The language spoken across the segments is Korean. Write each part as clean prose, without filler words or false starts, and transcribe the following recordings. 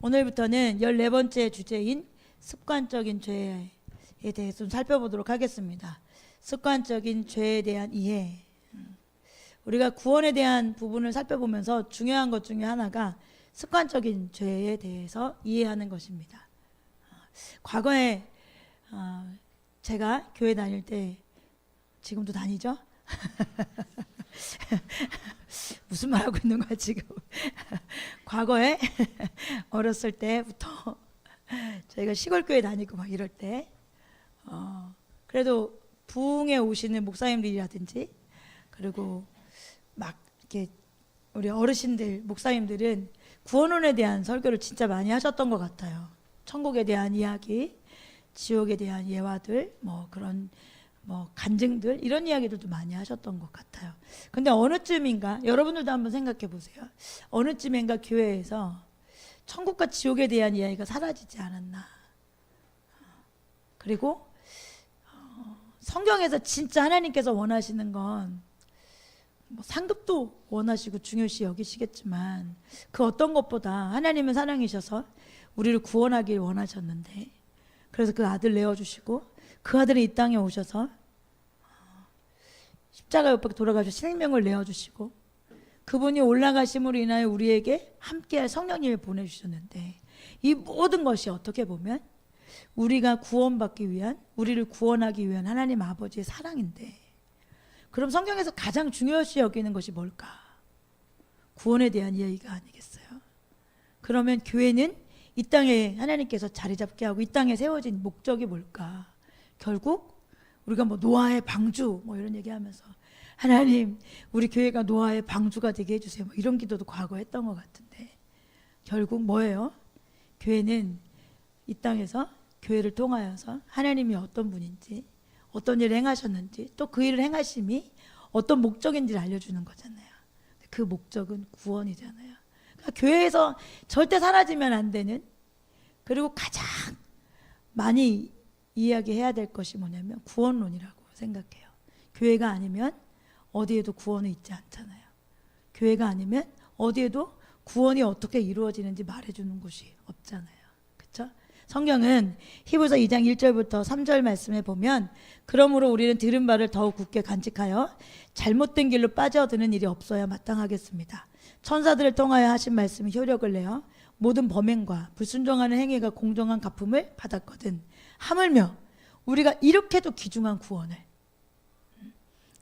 오늘부터는 14번째 주제인 습관적인 죄에 대해서 좀 살펴보도록 하겠습니다. 습관적인 죄에 대한 이해. 우리가 구원에 대한 부분을 살펴보면서 중요한 것 중에 하나가 습관적인 죄에 대해서 이해하는 것입니다. 과거에 제가 교회 다닐 때, 지금도 다니죠? 무슨 말 하고 있는 거야 지금? 과거에 어렸을 때부터 저희가 시골 교회 다니고 막 이럴 때 그래도 부흥에 오시는 목사님들이라든지 그리고 막 이렇게 우리 어르신들 목사님들은 구원론에 대한 설교를 진짜 많이 하셨던 것 같아요. 천국에 대한 이야기, 지옥에 대한 예화들, 그런 간증들, 이런 이야기들도 많이 하셨던 것 같아요. 근데 어느 쯤인가, 여러분들도 한번 생각해 보세요. 어느 쯤인가 교회에서 천국과 지옥에 대한 이야기가 사라지지 않았나. 그리고 성경에서 진짜 하나님께서 원하시는 건 상급도 원하시고 중요시 여기시겠지만 그 어떤 것보다 하나님은 사랑이셔서 우리를 구원하길 원하셨는데, 그래서 그 아들 내어주시고 그 아들이 이 땅에 오셔서 십자가 옆에 돌아가셔서 생명을 내어주시고 그분이 올라가심으로 인하여 우리에게 함께할 성령님을 보내주셨는데, 이 모든 것이 어떻게 보면 우리가 구원받기 위한, 우리를 구원하기 위한 하나님 아버지의 사랑인데, 그럼 성경에서 가장 중요시 여기는 것이 뭘까? 구원에 대한 이야기가 아니겠어요? 그러면 교회는 이 땅에 하나님께서 자리 잡게 하고 이 땅에 세워진 목적이 뭘까? 결국 우리가 노아의 방주 이런 얘기하면서 하나님 우리 교회가 노아의 방주가 되게 해주세요 이런 기도도 과거에 했던 것 같은데, 결국 뭐예요? 교회는 이 땅에서 교회를 통하여서 하나님이 어떤 분인지, 어떤 일을 행하셨는지, 또 그 일을 행하심이 어떤 목적인지를 알려주는 거잖아요. 그 목적은 구원이잖아요. 그러니까 교회에서 절대 사라지면 안 되는, 그리고 가장 많이 이야기해야 될 것이 뭐냐면 구원론이라고 생각해요. 교회가 아니면 어디에도 구원이 있지 않잖아요. 교회가 아니면 어디에도 구원이 어떻게 이루어지는지 말해주는 곳이 없잖아요. 그렇죠? 성경은 히브리서 2장 1절부터 3절 말씀에 보면, 그러므로 우리는 들은 바를 더욱 굳게 간직하여 잘못된 길로 빠져드는 일이 없어야 마땅하겠습니다. 천사들을 통하여 하신 말씀이 효력을 내어 모든 범행과 불순종하는 행위가 공정한 갚음을 받았거든. 하물며 우리가 이렇게도 귀중한 구원을,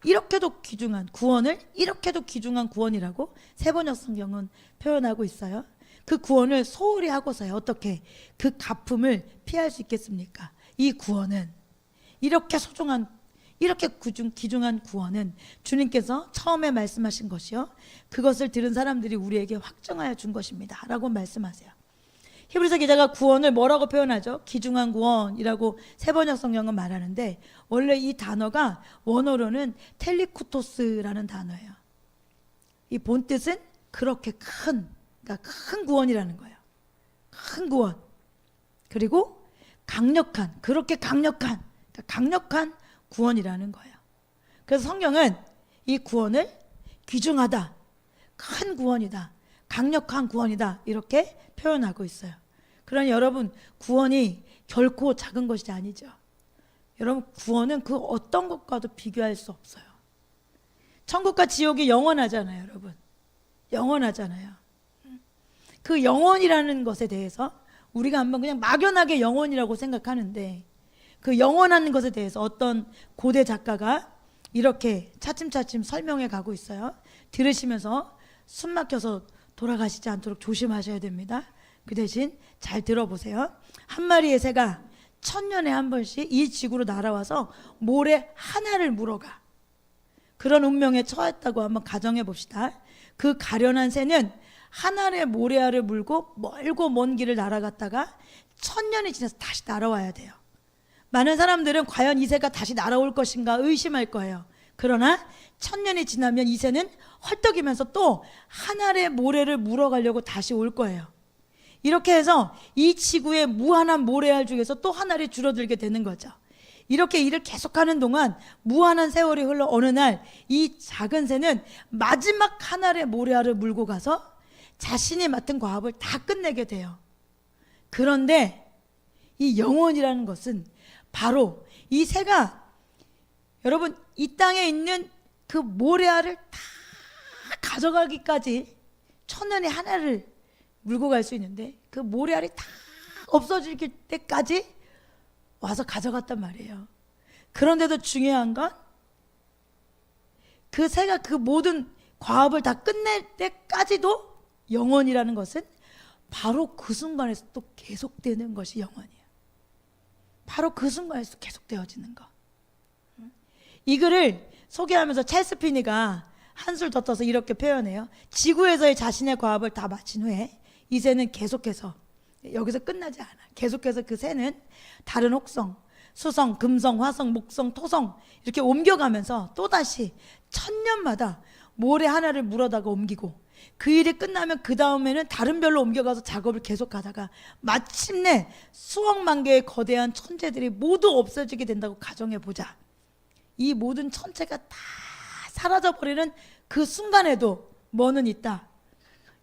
이렇게도 귀중한 구원을, 이렇게도 귀중한 구원이라고 세번역 성경은 표현하고 있어요. 그 구원을 소홀히 하고서야 어떻게 그 갚음을 피할 수 있겠습니까? 이 구원은, 이렇게 소중한, 이렇게 귀중한 구원은 주님께서 처음에 말씀하신 것이요, 그것을 들은 사람들이 우리에게 확정하여 준 것입니다 라고 말씀하세요. 히브리서 기자가 구원을 뭐라고 표현하죠? 귀중한 구원이라고 세번역 성경은 말하는데, 원래 이 단어가 원어로는 텔리쿠토스라는 단어예요. 이 본뜻은 그렇게 큰 구원이라는 거예요. 큰 구원. 그리고 강력한, 그렇게 강력한, 강력한 구원이라는 거예요. 그래서 성경은 이 구원을 귀중하다, 큰 구원이다, 강력한 구원이다 이렇게 표현하고 있어요. 그러니 여러분, 구원이 결코 작은 것이 아니죠. 여러분, 구원은 그 어떤 것과도 비교할 수 없어요. 천국과 지옥이 영원하잖아요. 여러분, 영원하잖아요. 그 영원이라는 것에 대해서 우리가 한번 그냥 막연하게 영원이라고 생각하는데, 그 영원한 것에 대해서 어떤 고대 작가가 이렇게 차츰차츰 설명해 가고 있어요. 들으시면서 숨 막혀서 돌아가시지 않도록 조심하셔야 됩니다. 그 대신 잘 들어보세요. 한 마리의 새가 1000년에 한 번씩 이 지구로 날아와서 모래 하나를 물어가. 그런 운명에 처했다고 한번 가정해 봅시다. 그 가련한 새는 한 알의 모래알을 물고 멀고 먼 길을 날아갔다가 1000년이 지나서 다시 날아와야 돼요. 많은 사람들은 과연 이 새가 다시 날아올 것인가 의심할 거예요. 그러나 1000년이 지나면 이 새는 헐떡이면서 또 한 알의 모래를 물어가려고 다시 올 거예요. 이렇게 해서 이 지구의 무한한 모래알 중에서 또 한 알이 줄어들게 되는 거죠. 이렇게 일을 계속하는 동안 무한한 세월이 흘러 어느 날 이 작은 새는 마지막 한 알의 모래알을 물고 가서 자신이 맡은 과업을 다 끝내게 돼요. 그런데 이 영혼이라는 것은 바로 이 새가 여러분 이 땅에 있는 그 모래알을 다 가져가기까지 천년에 하나를 물고 갈 수 있는데 그 모래알이 다 없어질 때까지 와서 가져갔단 말이에요. 그런데도 중요한 건 그 새가 그 모든 과업을 다 끝낼 때까지도 영원이라는 것은 바로 그 순간에서 또 계속되는 것이 영원이에요. 바로 그 순간에서 계속되어지는 거. 이 글을 소개하면서 찰스 피니가 한술 더 떠서 이렇게 표현해요. 지구에서의 자신의 과업을 다 마친 후에 이 새는 계속해서 여기서 끝나지 않아. 계속해서 그 새는 다른 혹성, 수성, 금성, 화성, 목성, 토성 이렇게 옮겨가면서 또다시 천년마다 모래 하나를 물어다가 옮기고 그 일이 끝나면 그 다음에는 다른 별로 옮겨가서 작업을 계속하다가 마침내 수억만 개의 거대한 천체들이 모두 없어지게 된다고 가정해보자. 이 모든 천체가 다 사라져버리는 그 순간에도 뭐는 있다?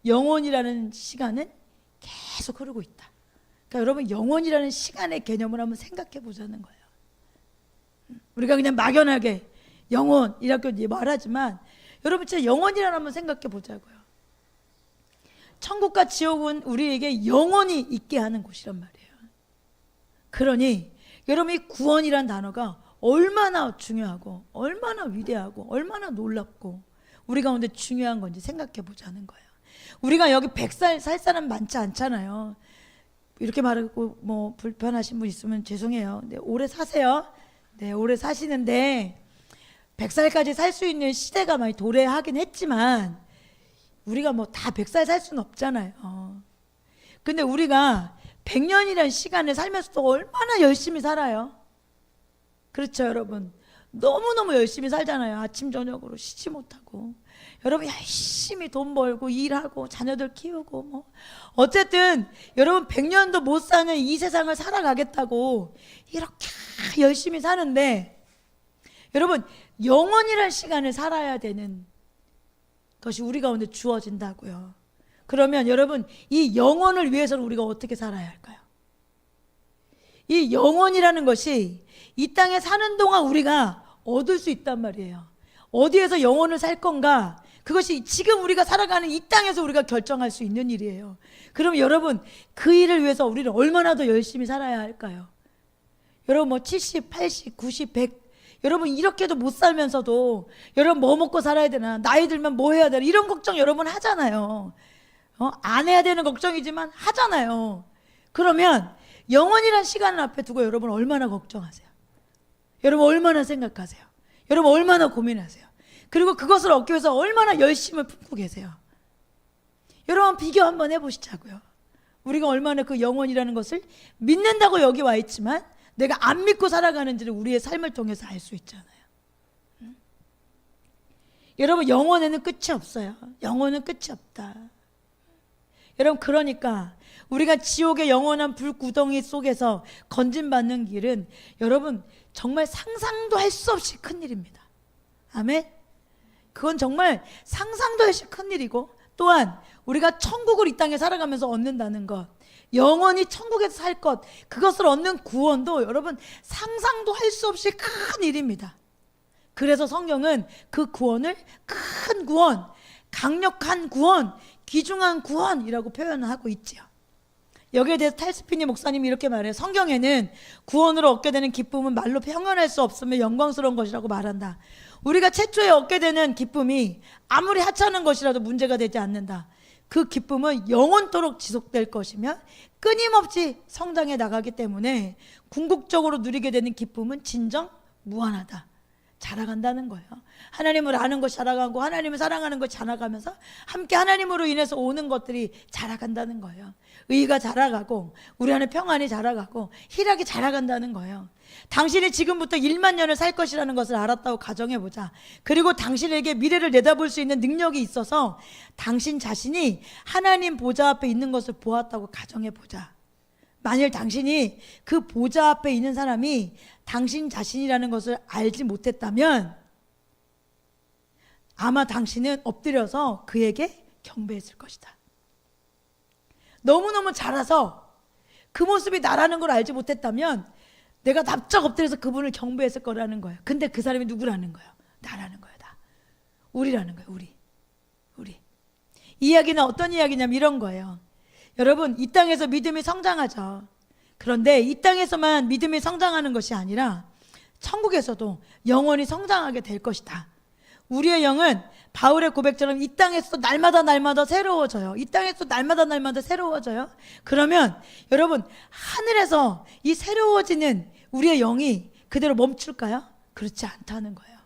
영원이라는 시간은 계속 흐르고 있다. 그러니까 여러분 영원이라는 시간의 개념을 한번 생각해 보자는 거예요. 우리가 그냥 막연하게 영원 이렇게 말하지만 여러분 진짜 영원이라는 한번 생각해 보자고요. 천국과 지옥은 우리에게 영원히 있게 하는 곳이란 말이에요. 그러니 여러분 이 구원이란 단어가 얼마나 중요하고 얼마나 위대하고 얼마나 놀랍고 우리 가운데 중요한 건지 생각해 보자는 거예요. 우리가 여기 100살 살 사람 많지 않잖아요. 이렇게 말하고 뭐 불편하신 분 있으면 죄송해요. 네, 오래 사세요. 네, 오래 사시는데 100살까지 살 수 있는 시대가 많이 도래하긴 했지만 우리가 뭐 다 100살 살 수는 없잖아요. 근데 우리가 100년이라는 시간을 살면서도 얼마나 열심히 살아요. 그렇죠, 여러분. 너무너무 열심히 살잖아요. 아침 저녁으로 쉬지 못하고 여러분 열심히 돈 벌고 일하고 자녀들 키우고 뭐 어쨌든 여러분 100년도 못 사는 이 세상을 살아가겠다고 이렇게 열심히 사는데 여러분 영원이라는 시간을 살아야 되는 것이 우리 가운데 주어진다고요. 그러면 여러분 이 영원을 위해서는 우리가 어떻게 살아야 할까요? 이 영원이라는 것이 이 땅에 사는 동안 우리가 얻을 수 있단 말이에요. 어디에서 영원을 살 건가? 그것이 지금 우리가 살아가는 이 땅에서 우리가 결정할 수 있는 일이에요. 그럼 여러분 그 일을 위해서 우리는 얼마나 더 열심히 살아야 할까요? 여러분 뭐 70, 80, 90, 100 여러분 이렇게도 못 살면서도 여러분 뭐 먹고 살아야 되나? 나이 들면 뭐 해야 되나? 이런 걱정 여러분 하잖아요. 안 해야 되는 걱정이지만 하잖아요. 그러면 영원이란 시간을 앞에 두고 여러분 얼마나 걱정하세요? 여러분 얼마나 생각하세요? 여러분 얼마나 고민하세요? 그리고 그것을 얻기 위해서 얼마나 열심을 품고 계세요? 여러분 비교 한번 해보시자고요. 우리가 얼마나 그 영원이라는 것을 믿는다고 여기 와 있지만 내가 안 믿고 살아가는지를 우리의 삶을 통해서 알 수 있잖아요. 여러분 영원에는 끝이 없어요. 영원은 끝이 없다. 여러분 그러니까 우리가 지옥의 영원한 불구덩이 속에서 건진받는 길은 여러분 정말 상상도 할 수 없이 큰 일입니다. 아멘. 그건 정말 상상도 할 수 없이 큰 일이고 또한 우리가 천국을 이 땅에 살아가면서 얻는다는 것 영원히 천국에서 살 것 그것을 얻는 구원도 여러분 상상도 할 수 없이 큰 일입니다. 그래서 성경은 그 구원을 큰 구원, 강력한 구원, 귀중한 구원이라고 표현을 하고 있지요. 여기에 대해서 탈스피니 목사님이 이렇게 말해요. 성경에는 구원으로 얻게 되는 기쁨은 말로 표현할 수 없으며 영광스러운 것이라고 말한다. 우리가 최초에 얻게 되는 기쁨이 아무리 하찮은 것이라도 문제가 되지 않는다. 그 기쁨은 영원토록 지속될 것이며 끊임없이 성장해 나가기 때문에 궁극적으로 누리게 되는 기쁨은 진정 무한하다. 자라간다는 거예요. 하나님을 아는 것이 자라가고 하나님을 사랑하는 것이 자라가면서 함께 하나님으로 인해서 오는 것들이 자라간다는 거예요. 의가 자라가고 우리 안에 평안이 자라가고 희락이 자라간다는 거예요. 당신이 지금부터 1만 년을 살 것이라는 것을 알았다고 가정해보자. 그리고 당신에게 미래를 내다볼 수 있는 능력이 있어서 당신 자신이 하나님 보좌 앞에 있는 것을 보았다고 가정해보자. 만일 당신이 그 보좌 앞에 있는 사람이 당신 자신이라는 것을 알지 못했다면 아마 당신은 엎드려서 그에게 경배했을 것이다. 너무너무 자라서 그 모습이 나라는 걸 알지 못했다면 내가 납작 엎드려서 그분을 경배했을 거라는 거예요. 근데 그 사람이 누구라는 거예요? 나라는 거예요. 나. 우리라는 거예요. 우리. 이 이야기는 어떤 이야기냐면 이런 거예요. 여러분, 이 땅에서 믿음이 성장하죠. 그런데 이 땅에서만 믿음이 성장하는 것이 아니라 천국에서도 영원히 성장하게 될 것이다. 우리의 영은 바울의 고백처럼 이 땅에서 날마다 새로워져요. 이 땅에서 날마다 새로워져요. 그러면 여러분, 하늘에서 이 새로워지는 우리의 영이 그대로 멈출까요? 그렇지 않다는 거예요.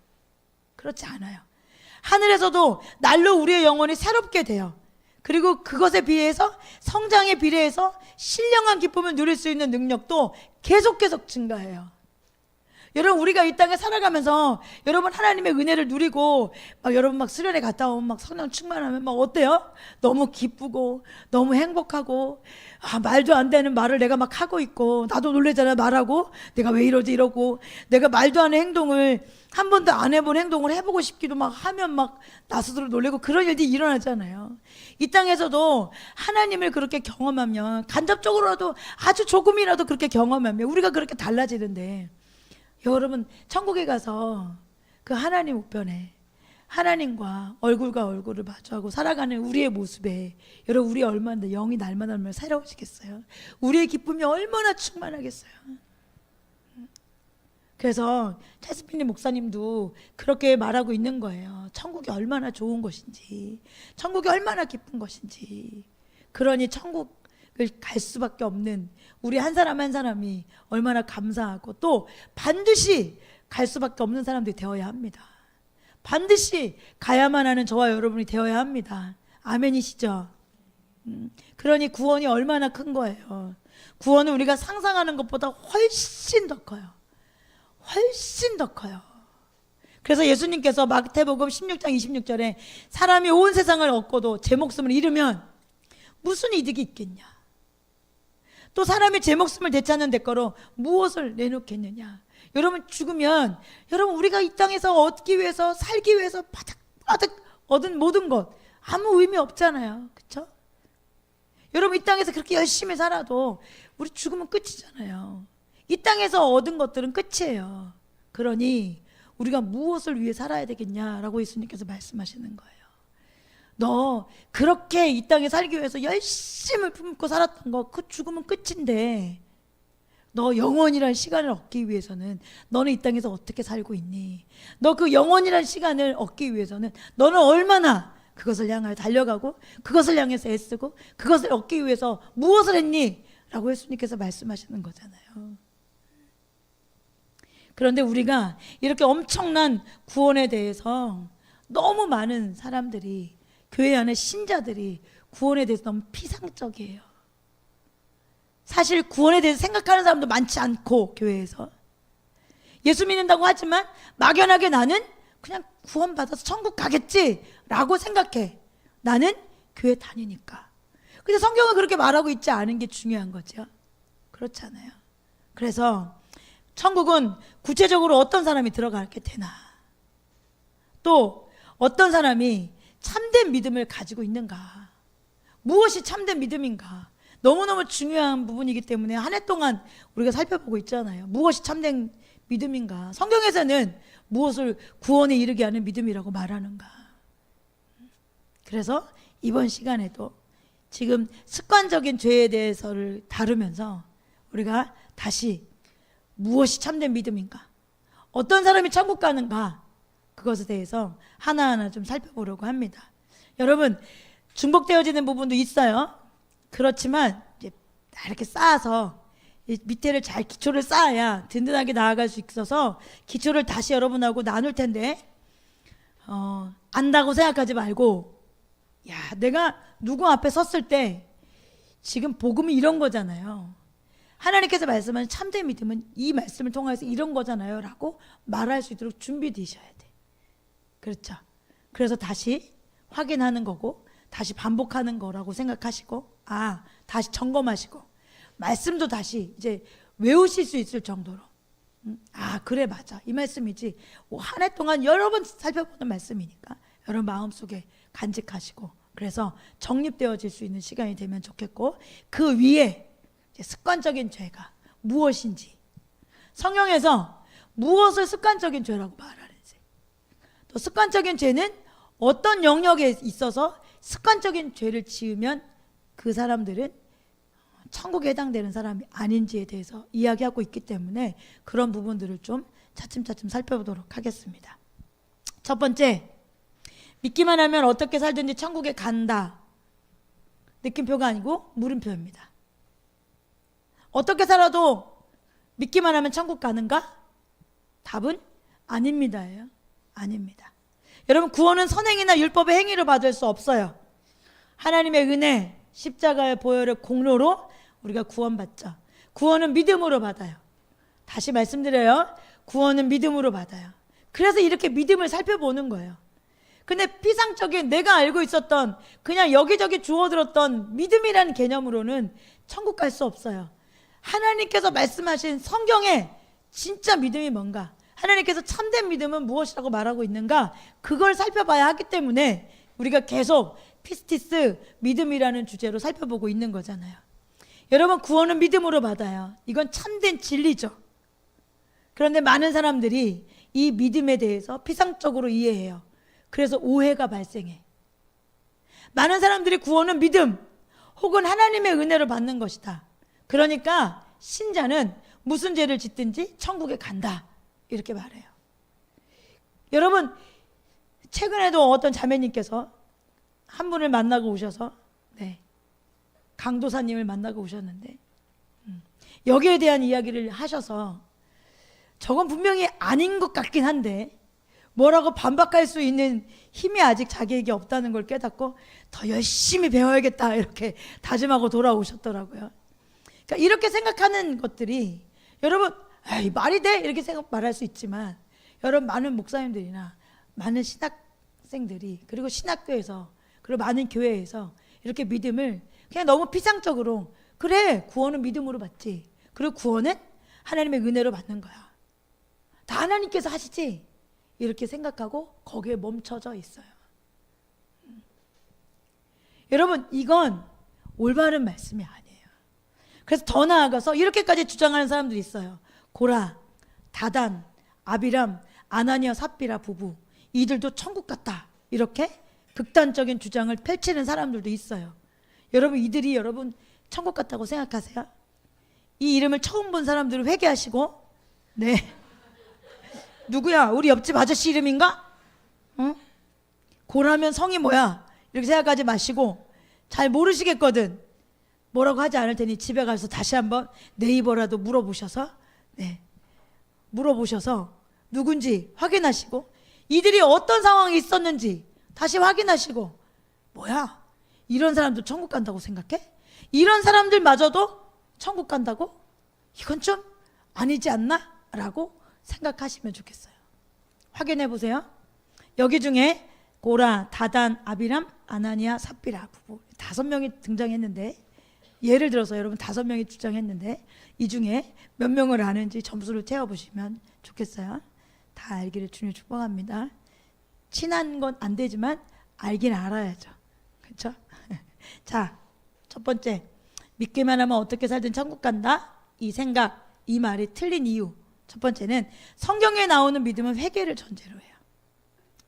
그렇지 않아요. 하늘에서도 날로 우리의 영혼이 새롭게 돼요. 그리고 그것에 비해서, 성장에 비례해서 신령한 기쁨을 누릴 수 있는 능력도 계속 증가해요. 여러분, 우리가 이 땅에 살아가면서 여러분 하나님의 은혜를 누리고 여러분 수련회 갔다 오면 성령 충만하면 어때요? 너무 기쁘고 너무 행복하고, 말도 안 되는 말을 내가 하고 있고, 나도 놀래잖아요. 말하고 내가 왜 이러지 이러고, 내가 말도 안 하는 행동을, 한 번도 안 해본 행동을 해보고 싶기도 하면 나 스스로 놀래고, 그런 일들이 일어나잖아요. 이 땅에서도 하나님을 그렇게 경험하면, 간접적으로라도 아주 조금이라도 그렇게 경험하면 우리가 그렇게 달라지는데, 여러분 천국에 가서 그 하나님 우편에 하나님과 얼굴과 얼굴을 마주하고 살아가는 우리의 모습에, 여러분 우리 얼마나 영이 날마다 새로워지겠어요? 우리의 기쁨이 얼마나 충만하겠어요? 그래서 차스피님 목사님도 그렇게 말하고 있는 거예요. 천국이 얼마나 좋은 것인지, 천국이 얼마나 기쁜 것인지. 그러니 천국을 갈 수밖에 없는 우리 한 사람 한 사람이 얼마나 감사하고, 또 반드시 갈 수밖에 없는 사람들이 되어야 합니다. 반드시 가야만 하는 저와 여러분이 되어야 합니다. 아멘이시죠? 그러니 구원이 얼마나 큰 거예요. 구원은 우리가 상상하는 것보다 훨씬 더 커요. 훨씬 더 커요. 그래서 예수님께서 마태복음 16장 26절에 사람이 온 세상을 얻고도 제 목숨을 잃으면 무슨 이득이 있겠냐, 또 사람이 제 목숨을 되찾는 대가로 무엇을 내놓겠느냐. 여러분, 죽으면 여러분 우리가 이 땅에서 얻기 위해서, 살기 위해서 바득바득 얻은 모든 것 아무 의미 없잖아요. 그렇죠? 여러분, 이 땅에서 그렇게 열심히 살아도 우리 죽으면 끝이잖아요. 이 땅에서 얻은 것들은 끝이에요. 그러니 우리가 무엇을 위해 살아야 되겠냐라고 예수님께서 말씀하시는 거예요. 너 그렇게 이 땅에 살기 위해서 열심을 품고 살았던 거, 그 죽으면 끝인데, 너 영원이란 시간을 얻기 위해서는 너는 이 땅에서 어떻게 살고 있니? 너 그 영원이란 시간을 얻기 위해서는 너는 얼마나 그것을 향하여 달려가고, 그것을 향해서 애쓰고, 그것을 얻기 위해서 무엇을 했니? 라고 예수님께서 말씀하시는 거잖아요. 그런데 우리가 이렇게 엄청난 구원에 대해서 너무 많은 사람들이, 교회 안에 신자들이 구원에 대해서 너무 피상적이에요. 사실 구원에 대해서 생각하는 사람도 많지 않고, 교회에서 예수 믿는다고 하지만 막연하게 나는 그냥 구원받아서 천국 가겠지 라고 생각해. 나는 교회 다니니까. 근데 성경은 그렇게 말하고 있지 않은 게 중요한 거죠. 그렇잖아요. 그래서 천국은 구체적으로 어떤 사람이 들어가게 되나, 또 어떤 사람이 참된 믿음을 가지고 있는가, 무엇이 참된 믿음인가, 너무너무 중요한 부분이기 때문에 한 해 동안 우리가 살펴보고 있잖아요. 무엇이 참된 믿음인가, 성경에서는 무엇을 구원에 이르게 하는 믿음이라고 말하는가. 그래서 이번 시간에도 지금 습관적인 죄에 대해서를 다루면서 우리가 다시 무엇이 참된 믿음인가, 어떤 사람이 천국 가는가, 그것에 대해서 하나하나 좀 살펴보려고 합니다. 여러분, 중복되어지는 부분도 있어요. 그렇지만 이제 이렇게 쌓아서 밑에를 잘, 기초를 쌓아야 든든하게 나아갈 수 있어서 기초를 다시 여러분하고 나눌 텐데, 안다고 생각하지 말고, 내가 누구 앞에 섰을 때 지금 복음이 이런 거잖아요. 하나님께서 말씀하신 참된 믿음은 이 말씀을 통해서 이런 거잖아요 라고 말할 수 있도록 준비되셔야 돼. 그렇죠? 그래서 다시 확인하는 거고, 다시 반복하는 거라고 생각하시고, 다시 점검하시고, 말씀도 다시 이제 외우실 수 있을 정도로, 그래 맞아, 이 말씀이지, 한 해 동안 여러 번 살펴보는 말씀이니까 여러분 마음속에 간직하시고, 그래서 정립되어질 수 있는 시간이 되면 좋겠고, 그 위에 습관적인 죄가 무엇인지, 성경에서 무엇을 습관적인 죄라고 말하는지, 또 습관적인 죄는 어떤 영역에 있어서 습관적인 죄를 지으면 그 사람들은 천국에 해당되는 사람이 아닌지에 대해서 이야기하고 있기 때문에 그런 부분들을 좀 차츰차츰 살펴보도록 하겠습니다. 첫 번째, 믿기만 하면 어떻게 살든지 천국에 간다. 느낌표가 아니고 물음표입니다. 어떻게 살아도 믿기만 하면 천국 가는가? 답은 아닙니다예요. 아닙니다. 여러분, 구원은 선행이나 율법의 행위로 받을 수 없어요. 하나님의 은혜, 십자가의 보혈의 공로로 우리가 구원받죠. 구원은 믿음으로 받아요. 다시 말씀드려요. 구원은 믿음으로 받아요. 그래서 이렇게 믿음을 살펴보는 거예요. 근데 피상적인 내가 알고 있었던 그냥 여기저기 주워들었던 믿음이라는 개념으로는 천국 갈 수 없어요. 하나님께서 말씀하신 성경에 진짜 믿음이 뭔가, 하나님께서 참된 믿음은 무엇이라고 말하고 있는가, 그걸 살펴봐야 하기 때문에 우리가 계속 피스티스, 믿음이라는 주제로 살펴보고 있는 거잖아요. 여러분, 구원은 믿음으로 받아요. 이건 참된 진리죠. 그런데 많은 사람들이 이 믿음에 대해서 피상적으로 이해해요. 그래서 오해가 발생해. 많은 사람들이 구원은 믿음 혹은 하나님의 은혜로 받는 것이다. 그러니까 신자는 무슨 죄를 짓든지 천국에 간다, 이렇게 말해요. 여러분, 최근에도 어떤 자매님께서 한 분을 만나고 오셔서 강도사님을 만나고 오셨는데 여기에 대한 이야기를 하셔서 저건 분명히 아닌 것 같긴 한데 뭐라고 반박할 수 있는 힘이 아직 자기에게 없다는 걸 깨닫고 더 열심히 배워야겠다, 이렇게 다짐하고 돌아오셨더라고요. 그러니까 이렇게 생각하는 것들이, 여러분, 에이, 말이 돼? 이렇게 말할 수 있지만, 여러분, 많은 목사님들이나 많은 신학생들이, 그리고 신학교에서, 그리고 많은 교회에서 이렇게 믿음을 그냥 너무 피상적으로, 그래, 구원은 믿음으로 받지, 그리고 구원은 하나님의 은혜로 받는 거야, 다 하나님께서 하시지, 이렇게 생각하고 거기에 멈춰져 있어요. 여러분, 이건 올바른 말씀이 아니에요. 그래서 더 나아가서 이렇게까지 주장하는 사람들이 있어요. 고라, 다단, 아비람, 아나니아, 삽비라 부부, 이들도 천국 갔다, 이렇게 극단적인 주장을 펼치는 사람들도 있어요. 여러분, 이들이 여러분 천국 갔다고 생각하세요? 이 이름을 처음 본 사람들은 회개하시고, 누구야? 우리 옆집 아저씨 이름인가? 고라면 성이 뭐야? 이렇게 생각하지 마시고, 잘 모르시겠거든. 뭐라고 하지 않을 테니 집에 가서 다시 한번 네이버라도 물어보셔서 누군지 확인하시고, 이들이 어떤 상황이 있었는지 다시 확인하시고, 뭐야? 이런 사람도 천국 간다고 생각해? 이런 사람들마저도 천국 간다고? 이건 좀 아니지 않나? 라고 생각하시면 좋겠어요. 확인해 보세요. 여기 중에 고라, 다단, 아비람, 아나니아, 삽비라 부부 5명이 등장했는데, 예를 들어서 여러분 5명이 주장했는데 이 중에 몇 명을 아는지 점수를 채워보시면 좋겠어요. 다 알기를 주님 축복합니다. 친한 건 안 되지만 알긴 알아야죠. 그렇죠? 자, 첫 번째, 믿기만 하면 어떻게 살든 천국 간다, 이 생각, 이 말이 틀린 이유. 첫 번째는 성경에 나오는 믿음은 회개를 전제로 해요.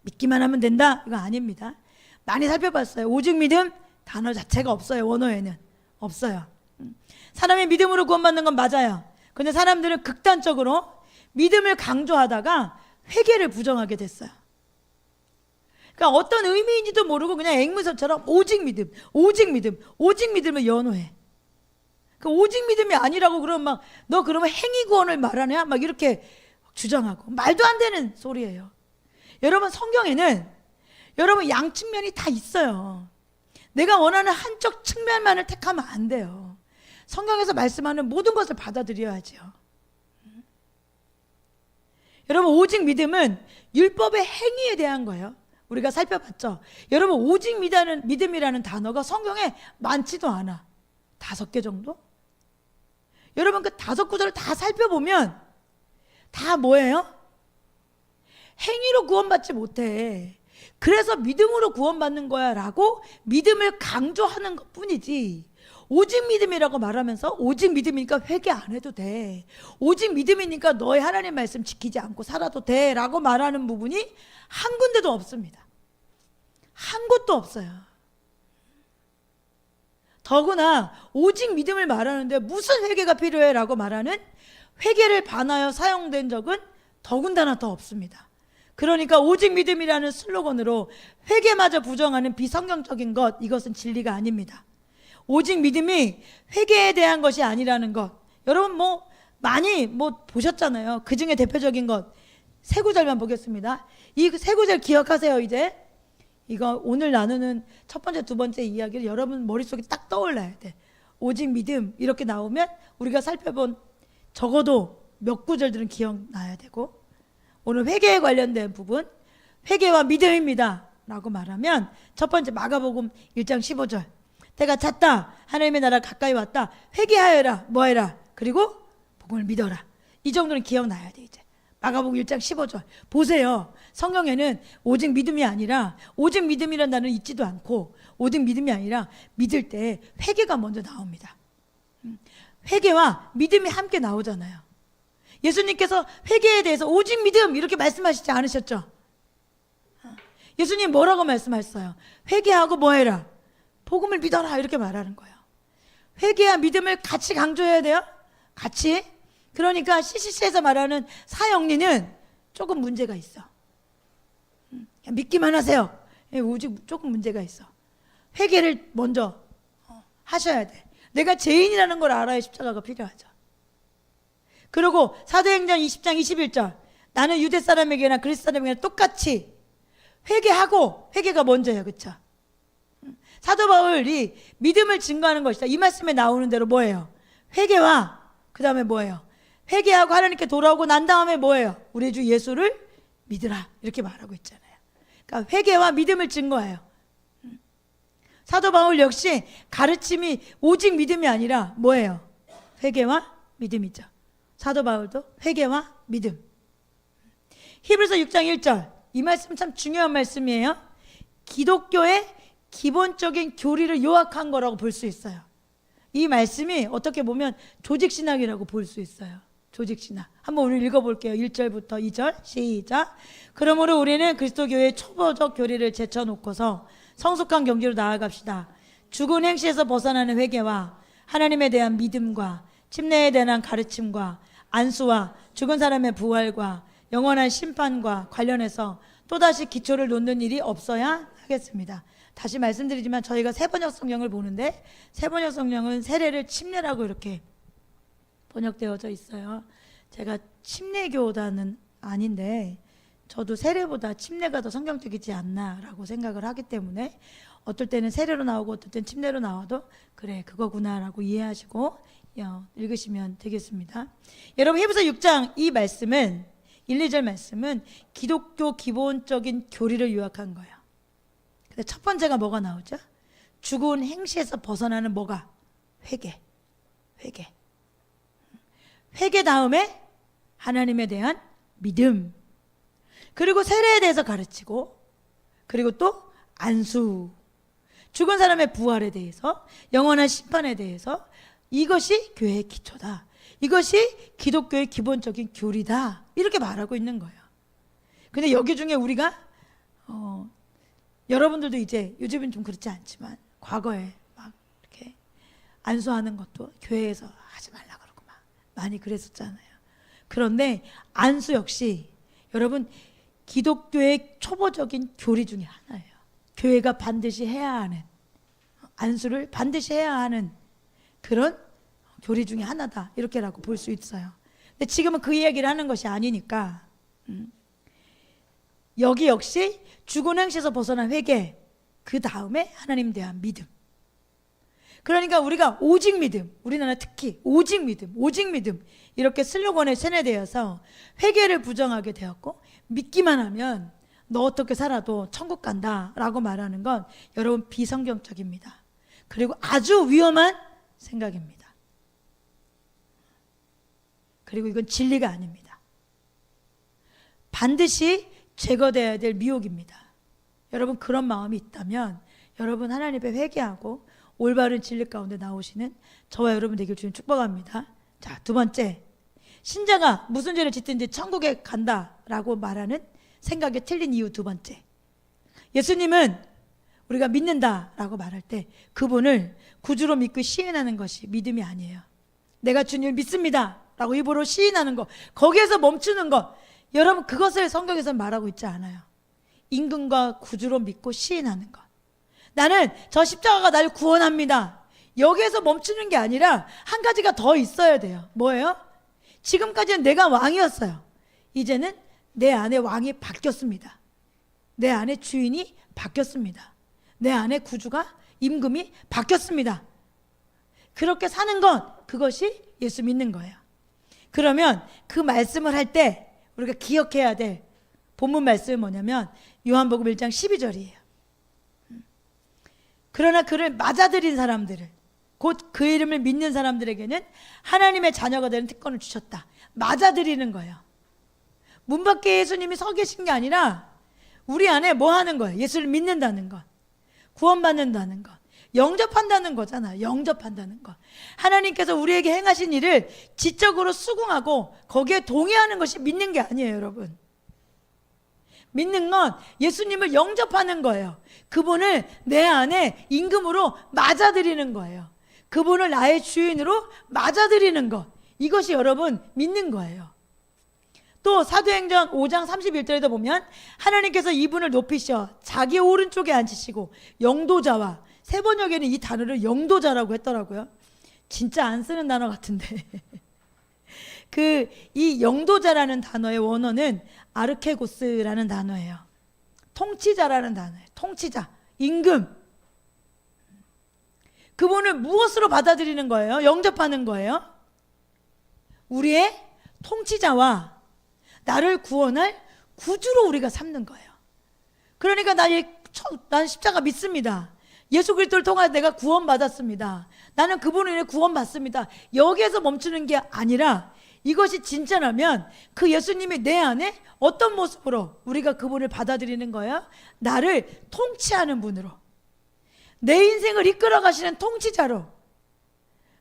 믿기만 하면 된다, 이거 아닙니다. 많이 살펴봤어요. 오직 믿음 단어 자체가 없어요. 원어에는 없어요. 사람이 믿음으로 구원받는 건 맞아요. 근데 사람들은 극단적으로 믿음을 강조하다가 회개를 부정하게 됐어요. 그러니까 어떤 의미인지도 모르고 그냥 앵무새처럼 오직 믿음, 오직 믿음, 오직 믿음을 연호해. 그 오직 믿음이 아니라고 그러면 막 너 그러면 행위 구원을 말하냐? 막 이렇게 주장하고, 말도 안 되는 소리예요. 여러분, 성경에는 여러분 양측면이 다 있어요. 내가 원하는 한쪽 측면만을 택하면 안 돼요. 성경에서 말씀하는 모든 것을 받아들여야죠. 여러분, 오직 믿음은 율법의 행위에 대한 거예요. 우리가 살펴봤죠. 여러분, 오직 믿음이라는 단어가 성경에 많지도 않아. 5개 정도? 여러분, 그 5구절을 다 살펴보면 다 뭐예요? 행위로 구원받지 못해. 그래서 믿음으로 구원받는 거야 라고 믿음을 강조하는 것 뿐이지, 오직 믿음이라고 말하면서 오직 믿음이니까 회개 안 해도 돼, 오직 믿음이니까 너의 하나님 말씀 지키지 않고 살아도 돼 라고 말하는 부분이 한 군데도 없습니다. 한 곳도 없어요. 더구나 오직 믿음을 말하는데 무슨 회개가 필요해 라고 말하는 회개를 반하여 사용된 적은 더군다나 더 없습니다. 그러니까 오직 믿음이라는 슬로건으로 회개마저 부정하는 비성경적인 것, 이것은 진리가 아닙니다. 오직 믿음이 회개에 대한 것이 아니라는 것, 여러분 많이 보셨잖아요. 그 중에 대표적인 것 세 구절만 보겠습니다. 이 세 구절 기억하세요. 이제 이거 오늘 나누는 첫 번째, 두 번째 이야기를 여러분 머릿속에 딱 떠올라야 돼. 오직 믿음 이렇게 나오면 우리가 살펴본 적어도 몇 구절들은 기억나야 되고, 오늘 회개에 관련된 부분, 회개와 믿음입니다 라고 말하면 첫 번째 마가복음 1장 15절, 때가 찼다, 하나님의 나라 가까이 왔다, 회개하여라, 뭐해라, 그리고 복음을 믿어라. 이 정도는 기억나야 돼. 이제 마가복음 1장 15절 보세요. 성경에는 오직 믿음이 아니라, 오직 믿음이라는 단어는 있지도 않고, 오직 믿음이 아니라 믿을 때 회개가 먼저 나옵니다. 회개와 믿음이 함께 나오잖아요. 예수님께서 회개에 대해서 오직 믿음 이렇게 말씀하시지 않으셨죠? 예수님 뭐라고 말씀하셨어요? 회개하고 뭐해라? 복음을 믿어라 이렇게 말하는 거예요. 회개와 믿음을 같이 강조해야 돼요. 같이. 그러니까 CCC에서 말하는 사형리는 조금 문제가 있어. 믿기만 하세요. 오직 조금 문제가 있어. 회개를 먼저 하셔야 돼. 내가 죄인이라는 걸 알아야 십자가가 필요하죠. 그리고 사도행전 20장 21절, 나는 유대 사람에게나 그리스 사람에게나 똑같이 회개하고, 회개가 먼저예요. 그렇죠? 사도 바울이 믿음을 증거하는 것이다, 이 말씀에 나오는 대로 뭐예요? 회개와 그 다음에 뭐예요? 회개하고 하나님께 돌아오고 난 다음에 뭐예요? 우리 주 예수를 믿으라 이렇게 말하고 있잖아요. 그러니까 회개와 믿음을 증거해요. 사도 바울 역시 가르침이 오직 믿음이 아니라 뭐예요? 회개와 믿음이죠. 사도 바울도 회개와 믿음. 히브리서 6장 1절, 이 말씀 참 중요한 말씀이에요. 기독교의 기본적인 교리를 요약한 거라고 볼 수 있어요. 이 말씀이 어떻게 보면 조직신학이라고 볼 수 있어요. 조직신학. 한번 우리 읽어볼게요. 1절부터 2절 시작. 그러므로 우리는 그리스도교의 초보적 교리를 제쳐놓고서 성숙한 경지로 나아갑시다. 죽은 행실에서 벗어나는 회개와 하나님에 대한 믿음과 침례에 대한 가르침과 안수와 죽은 사람의 부활과 영원한 심판과 관련해서 또다시 기초를 놓는 일이 없어야 하겠습니다. 다시 말씀드리지만 저희가 세번역 성경을 보는데, 세번역 성경은 세례를 침례라고 이렇게 번역되어져 있어요. 제가 침례교단은 아닌데 저도 세례보다 침례가 더 성경적이지 않나라고 생각을 하기 때문에, 어떨 때는 세례로 나오고 어떨 때는 침례로 나와도 그래 그거구나라고 이해하시고 읽으시면 되겠습니다. 여러분, 히브리서 6장 이 말씀은 1, 2절 말씀은 기독교 기본적인 교리를 요약한 거예요. 근데 첫 번째가 뭐가 나오죠? 죽은 행시에서 벗어나는 뭐가? 회개. 회개 다음에 하나님에 대한 믿음, 그리고 세례에 대해서 가르치고, 그리고 또 안수, 죽은 사람의 부활에 대해서, 영원한 심판에 대해서, 이것이 교회의 기초다, 이것이 기독교의 기본적인 교리다, 이렇게 말하고 있는 거예요. 근데 여기 중에 우리가 여러분들도 이제 요즘은 좀 그렇지 않지만 과거에 막 이렇게 안수하는 것도 교회에서 하지 말라 그러고 막 많이 그랬었잖아요. 그런데 안수 역시 여러분 기독교의 초보적인 교리 중에 하나예요. 교회가 반드시 해야 하는, 안수를 반드시 해야 하는 그런 교리 중에 하나다, 이렇게라고 볼 수 있어요. 근데 지금은 그 이야기를 하는 것이 아니니까 여기 역시 죽은 행실에서 벗어난 회개, 그 다음에 하나님에 대한 믿음. 그러니까 우리가 오직 믿음, 우리나라 특히 오직 믿음 이렇게 슬로건에 세뇌되어서 회개를 부정하게 되었고, 믿기만 하면 너 어떻게 살아도 천국 간다 라고 말하는 건 여러분 비성경적입니다. 그리고 아주 위험한 생각입니다. 그리고 이건 진리가 아닙니다. 반드시 제거되어야 될 미혹입니다. 여러분 그런 마음이 있다면 여러분 하나님 앞에 회개하고 올바른 진리 가운데 나오시는 저와 여러분 되길 주님 축복합니다. 자, 두 번째, 신자가 무슨 죄를 짓든지 천국에 간다라고 말하는 생각이 틀린 이유 두 번째, 예수님은 우리가 믿는다라고 말할 때 그분을 구주로 믿고 시인하는 것이 믿음이 아니에요. 내가 주님을 믿습니다 라고 입으로 시인하는 것, 거기에서 멈추는 것, 여러분 그것을 성경에서 말하고 있지 않아요. 임금과 구주로 믿고 시인하는 것, 나는 저 십자가가 나를 구원합니다, 여기에서 멈추는 게 아니라 한 가지가 더 있어야 돼요. 뭐예요? 지금까지는 내가 왕이었어요. 이제는 내 안에 왕이 바뀌었습니다. 내 안에 주인이 바뀌었습니다. 내 안에 구주가, 임금이 바뀌었습니다. 그렇게 사는 것, 그것이 예수 믿는 거예요. 그러면 그 말씀을 할 때 우리가 기억해야 될 본문 말씀이 뭐냐면 요한복음 1장 12절이에요. 그러나 그를 맞아들인 사람들을, 곧 그 이름을 믿는 사람들에게는 하나님의 자녀가 되는 특권을 주셨다. 맞아들이는 거예요. 문 밖에 예수님이 서 계신 게 아니라 우리 안에 뭐 하는 거예요? 예수를 믿는다는 것, 구원받는다는 것, 영접한다는 거잖아요. 영접한다는 것. 하나님께서 우리에게 행하신 일을 지적으로 수긍하고 거기에 동의하는 것이 믿는 게 아니에요, 여러분. 믿는 건 예수님을 영접하는 거예요. 그분을 내 안에 임금으로 맞아들이는 거예요. 그분을 나의 주인으로 맞아들이는 것, 이것이 여러분 믿는 거예요. 또 사도행전 5장 31절에도 보면 하나님께서 이분을 높이셔 자기 오른쪽에 앉히시고 영도자와, 세 번역에는 이 단어를 영도자라고 했더라고요. 진짜 안 쓰는 단어 같은데 이 영도자라는 단어의 원어는 아르케고스라는 단어예요. 통치자라는 단어예요. 통치자, 임금. 그분을 무엇으로 받아들이는 거예요? 영접하는 거예요. 우리의 통치자와 나를 구원할 구주로 우리가 삼는 거예요. 그러니까 난 십자가 믿습니다. 예수 그리스도를 통해서 내가 구원받았습니다. 나는 그분을 인해 구원받습니다. 여기에서 멈추는 게 아니라 이것이 진짜라면 그 예수님이 내 안에 어떤 모습으로 우리가 그분을 받아들이는 거예요? 나를 통치하는 분으로, 내 인생을 이끌어 가시는 통치자로,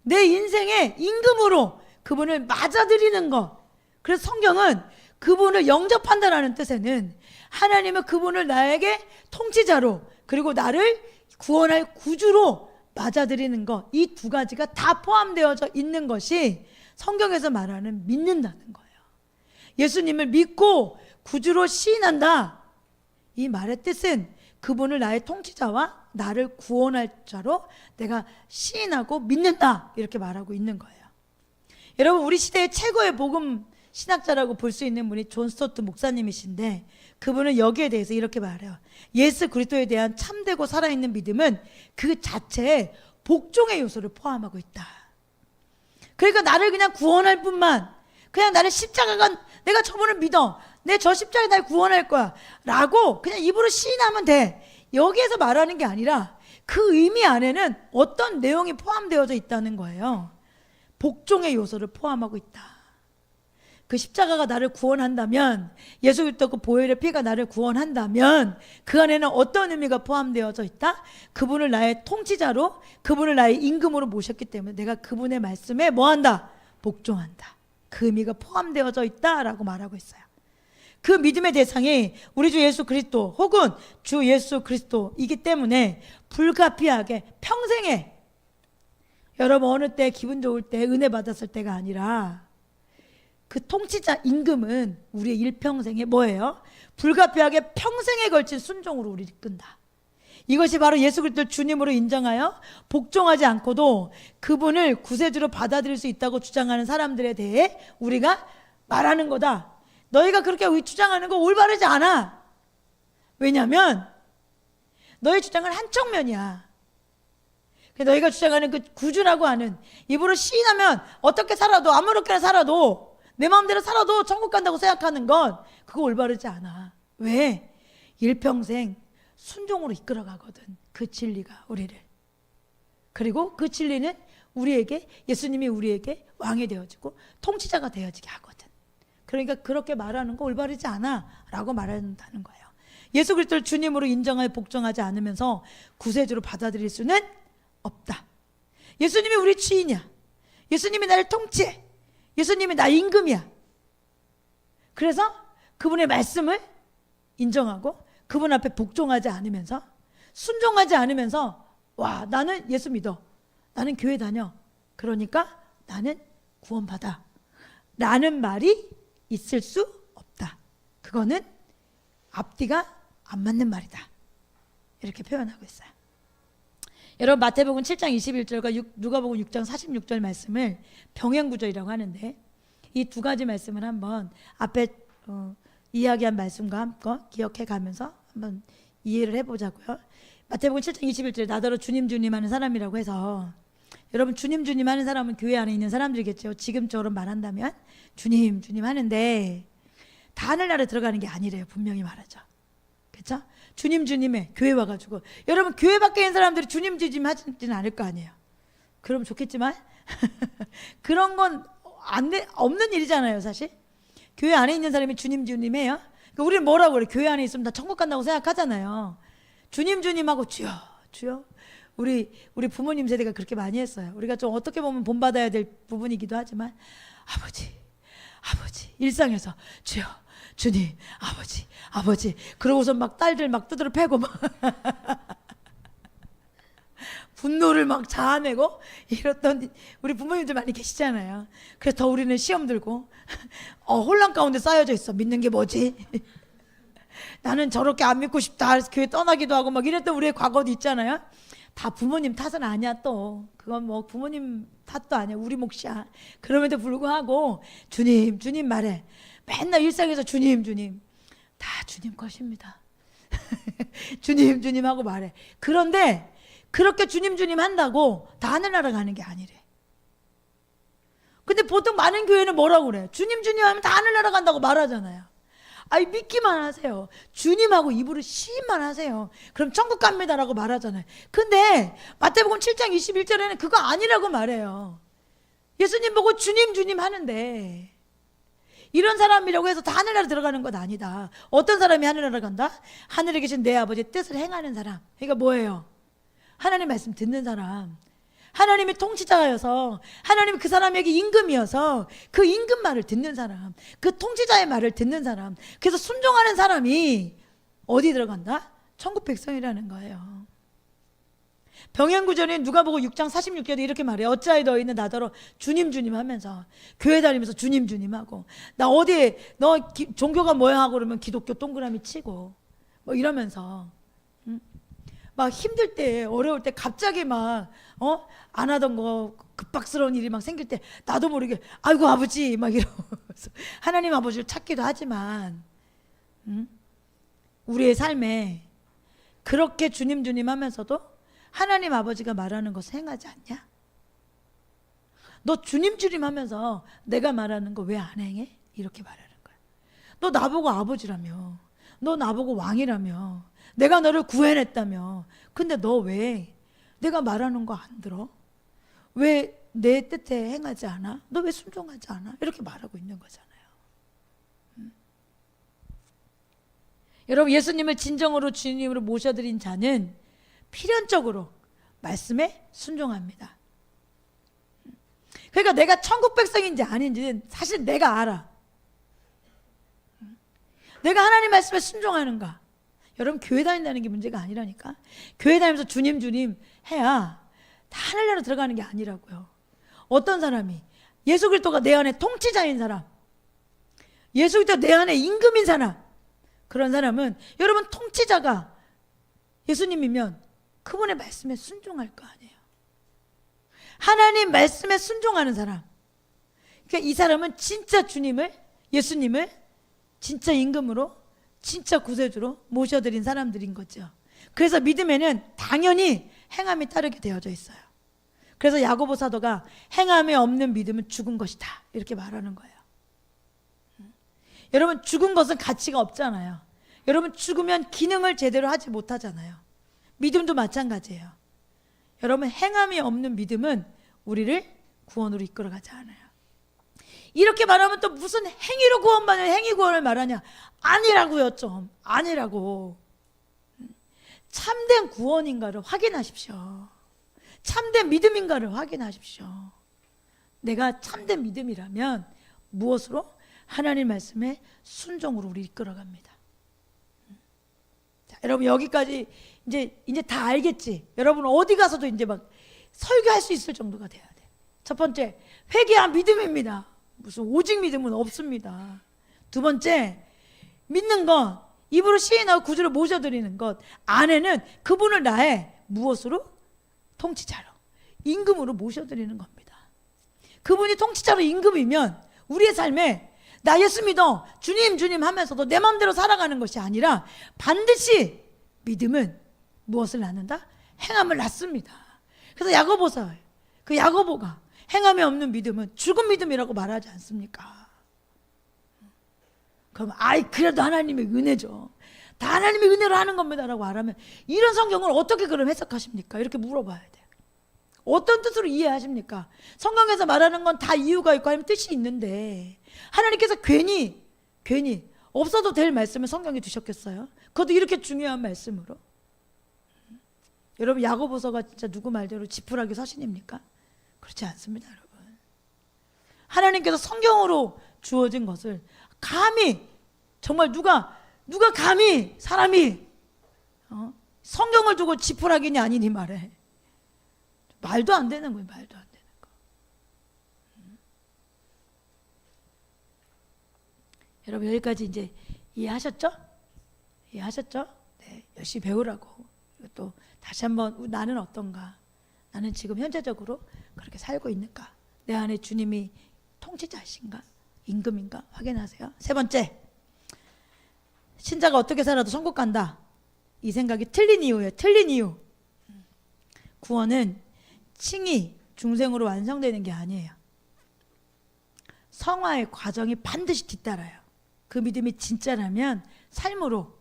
내 인생의 임금으로 그분을 맞아들이는 것. 그래서 성경은 그분을 영접한다라는 뜻에는 하나님은 그분을 나에게 통치자로, 그리고 나를 구원할 구주로 맞아들이는 것, 이 두 가지가 다 포함되어져 있는 것이 성경에서 말하는 믿는다는 거예요. 예수님을 믿고 구주로 시인한다, 이 말의 뜻은 그분을 나의 통치자와 나를 구원할 자로 내가 시인하고 믿는다, 이렇게 말하고 있는 거예요. 여러분, 우리 시대의 최고의 복음 신학자라고 볼 수 있는 분이 존 스토트 목사님이신데, 그분은 여기에 대해서 이렇게 말해요. 예수 그리스도에 대한 참되고 살아있는 믿음은 그 자체에 복종의 요소를 포함하고 있다. 그러니까 나를 그냥 구원할 뿐만, 그냥 나를 십자가가, 내가 저분을 믿어, 내 저 십자가에 날 구원할 거야 라고 그냥 입으로 시인하면 돼, 여기에서 말하는 게 아니라 그 의미 안에는 어떤 내용이 포함되어져 있다는 거예요. 복종의 요소를 포함하고 있다. 그 십자가가 나를 구원한다면, 예수 그리스도 그 보혈의 피가 나를 구원한다면 그 안에는 어떤 의미가 포함되어져 있다? 그분을 나의 통치자로, 그분을 나의 임금으로 모셨기 때문에 내가 그분의 말씀에 뭐한다? 복종한다. 그 의미가 포함되어져 있다라고 말하고 있어요. 그 믿음의 대상이 우리 주 예수 그리스도 혹은 주 예수 그리스도이기 때문에 불가피하게 평생에, 여러분 어느 때 기분 좋을 때 은혜 받았을 때가 아니라 그 통치자 임금은 우리의 일평생에 뭐예요? 불가피하게 평생에 걸친 순종으로 우리를 이끈다. 이것이 바로 예수 그리스도를 주님으로 인정하여 복종하지 않고도 그분을 구세주로 받아들일 수 있다고 주장하는 사람들에 대해 우리가 말하는 거다. 너희가 그렇게 주장하는 거 올바르지 않아. 왜냐하면 너희 주장은 한쪽 면이야. 너희가 주장하는 그 구주라고 하는, 입으로 시인하면 어떻게 살아도, 아무렇게나 살아도, 내 마음대로 살아도 천국 간다고 생각하는 건 그거 올바르지 않아. 왜? 일평생 순종으로 이끌어가거든, 그 진리가 우리를. 그리고 그 진리는 우리에게, 예수님이 우리에게 왕이 되어지고 통치자가 되어지게 하거든. 그러니까 그렇게 말하는 거 올바르지 않아 라고 말한다는 거예요. 예수 그리스도를 주님으로 인정하여 복종하지 않으면서 구세주로 받아들일 수는 없다. 예수님이 우리 주인이야. 예수님이 나를 통치해. 예수님이 나의 임금이야. 그래서 그분의 말씀을 인정하고 그분 앞에 복종하지 않으면서, 순종하지 않으면서, 와, 나는 예수 믿어, 나는 교회 다녀, 그러니까 나는 구원받아 라는 말이 있을 수 없다. 그거는 앞뒤가 안 맞는 말이다. 이렇게 표현하고 있어요. 여러분, 마태복음 7장 21절과 누가복음 6장 46절 말씀을 병행구절이라고 하는데, 이 두 가지 말씀을 한번 앞에 이야기한 말씀과 함께 기억해 가면서 한번 이해를 해보자고요. 마태복음 7장 21절에 나더러 주님 주님 하는 사람이라고 해서, 여러분, 주님 주님 하는 사람은 교회 안에 있는 사람들이겠죠. 지금처럼 말한다면 주님 주님 하는데 다 하늘나라에 들어가는 게 아니래요. 분명히 말하죠. 그렇죠? 주님 주님에 교회 와가지고, 여러분, 교회 밖에 있는 사람들이 주님 주님 하지는 않을 거 아니에요. 그럼 좋겠지만 그런 건 없는 일이잖아요. 사실 교회 안에 있는 사람이 주님 주님 해요. 그러니까 우리는 뭐라고 그래? 교회 안에 있으면 다 천국 간다고 생각하잖아요. 주님 주님 하고 주여 주여. 우리 부모님 세대가 그렇게 많이 했어요. 우리가 좀 어떻게 보면 본받아야 될 부분이기도 하지만, 아버지 아버지, 일상에서 주여 주님 아버지 아버지, 그러고서 막 딸들 막 두드러 패고 막 분노를 막 자아내고 이랬던 우리 부모님들 많이 계시잖아요. 그래서 더 우리는 시험 들고 혼란 가운데 쌓여져 있어. 믿는 게 뭐지? 나는 저렇게 안 믿고 싶다 해서 교회 떠나기도 하고 막 이랬던 우리의 과거도 있잖아요. 다 부모님 탓은 아니야. 또 그건 뭐 부모님 탓도 아니야. 우리 몫이야. 그럼에도 불구하고 주님 주님 말해. 맨날 일상에서 주님 주님, 다 주님 것입니다. 주님 주님 하고 말해. 그런데 그렇게 주님 주님 한다고 다 하늘나라 가는 게 아니래. 근데 보통 많은 교회는 뭐라고 그래? 주님 주님 하면 다 하늘나라 간다고 말하잖아요. 아이, 믿기만 하세요. 주님하고 입으로 시인만 하세요. 그럼 천국 갑니다라고 말하잖아요. 근데 마태복음 7장 21절에는 그거 아니라고 말해요. 예수님 보고 주님 주님 하는데, 이런 사람이라고 해서 다 하늘나라 들어가는 것 아니다. 어떤 사람이 하늘나라 간다? 하늘에 계신 내 아버지의 뜻을 행하는 사람. 그러니까 뭐예요? 하나님 말씀 듣는 사람. 하나님의 통치자여서, 하나님이 그 사람에게 임금이어서 그 임금 말을 듣는 사람, 그 통치자의 말을 듣는 사람. 그래서 순종하는 사람이 어디 들어간다? 천국 백성이라는 거예요. 병행구절인 누가복음 6장 46절에 이렇게 말해요. 어찌하여 너희는 나더러 주님 주님 하면서, 교회 다니면서 주님 주님 하고, 나 어디에 너 종교가 뭐야 하고 그러면 기독교 동그라미 치고 뭐 이러면서, 막 힘들 때, 어려울 때 갑자기 막 안 하던 거 급박스러운 일이 막 생길 때 나도 모르게 아이고 아버지 막 이러면서 하나님 아버지를 찾기도 하지만, 우리의 삶에 그렇게 주님 주님 하면서도 하나님 아버지가 말하는 것을 행하지 않냐? 너 주님 주님 하면서 내가 말하는 거 왜 안 행해? 이렇게 말하는 거야. 너 나보고 아버지라며, 너 나보고 왕이라며, 내가 너를 구해냈다며. 근데 너 왜 내가 말하는 거 안 들어? 왜 내 뜻에 행하지 않아? 너 왜 순종하지 않아? 이렇게 말하고 있는 거잖아요. 여러분, 예수님을 진정으로 주님으로 모셔드린 자는 필연적으로 말씀에 순종합니다. 그러니까 내가 천국 백성인지 아닌지는 사실 내가 알아. 내가 하나님 말씀에 순종하는가? 여러분, 교회 다닌다는 게 문제가 아니라니까. 교회 다니면서 주님 주님 해야 다 하늘나라 들어가는 게 아니라고요. 어떤 사람이 예수 그리스도가 내 안에 통치자인 사람, 예수 그리스도가 내 안에 임금인 사람, 그런 사람은, 여러분, 통치자가 예수님이면 그분의 말씀에 순종할 거 아니에요. 하나님 말씀에 순종하는 사람, 그러니까 이 사람은 진짜 주님을, 예수님을 진짜 임금으로, 진짜 구세주로 모셔드린 사람들인 거죠. 그래서 믿음에는 당연히 행함이 따르게 되어져 있어요. 그래서 야고보 사도가 행함이 없는 믿음은 죽은 것이다 이렇게 말하는 거예요. 여러분, 죽은 것은 가치가 없잖아요. 여러분, 죽으면 기능을 제대로 하지 못하잖아요. 믿음도 마찬가지예요. 여러분, 행함이 없는 믿음은 우리를 구원으로 이끌어가지 않아요. 이렇게 말하면 또 무슨 행위로 구원받는 행위 구원을 말하냐? 아니라고요. 좀 아니라고. 참된 구원인가를 확인하십시오. 참된 믿음인가를 확인하십시오. 내가 참된 믿음이라면 무엇으로? 하나님 말씀에 순종으로 우리 이끌어갑니다. 자, 여러분 여기까지 이제 다 알겠지? 여러분 어디 가서도 이제 막 설교할 수 있을 정도가 돼야 돼. 첫 번째, 회개한 믿음입니다. 무슨 오직 믿음은 없습니다. 두 번째, 믿는 것, 입으로 시인하고 구주로 모셔드리는 것 안에는 그분을 나의 무엇으로? 통치자로, 임금으로 모셔드리는 겁니다. 그분이 통치자로 임금이면 우리의 삶에 나 예수 믿어 주님 주님 하면서도 내 마음대로 살아가는 것이 아니라 반드시 믿음은 무엇을 낳는다? 행함을 낳습니다. 그래서 야고보서, 그 야고보가 행함이 없는 믿음은 죽은 믿음이라고 말하지 않습니까? 그럼 그래도 하나님의 은혜죠. 다 하나님의 은혜로 하는 겁니다라고 말하면 이런 성경을 어떻게 그럼 해석하십니까? 이렇게 물어봐야 돼요. 어떤 뜻으로 이해하십니까? 성경에서 말하는 건 다 이유가 있고 하나님 뜻이 있는데 하나님께서 괜히 없어도 될 말씀을 성경에 두셨겠어요? 그것도 이렇게 중요한 말씀으로. 여러분 야고보서가 진짜 누구 말대로 지푸라기 서신입니까? 그렇지 않습니다. 여러분 하나님께서 성경으로 주어진 것을 감히 정말 누가 감히 사람이 성경을 두고 지푸라기니 아니니 말해. 말도 안 되는 거예요. 말도 안 되는 거. 여러분 여기까지 이제 이해하셨죠? 이해하셨죠? 네, 열심히 배우라고. 또 다시 한번 나는 어떤가? 나는 지금 현재적으로 그렇게 살고 있는가? 내 안에 주님이 통치자이신가? 임금인가? 확인하세요. 세 번째, 신자가 어떻게 살아도 천국 간다. 이 생각이 틀린 이유예요. 틀린 이유. 구원은 칭의, 중생으로 완성되는 게 아니에요. 성화의 과정이 반드시 뒤따라요. 그 믿음이 진짜라면 삶으로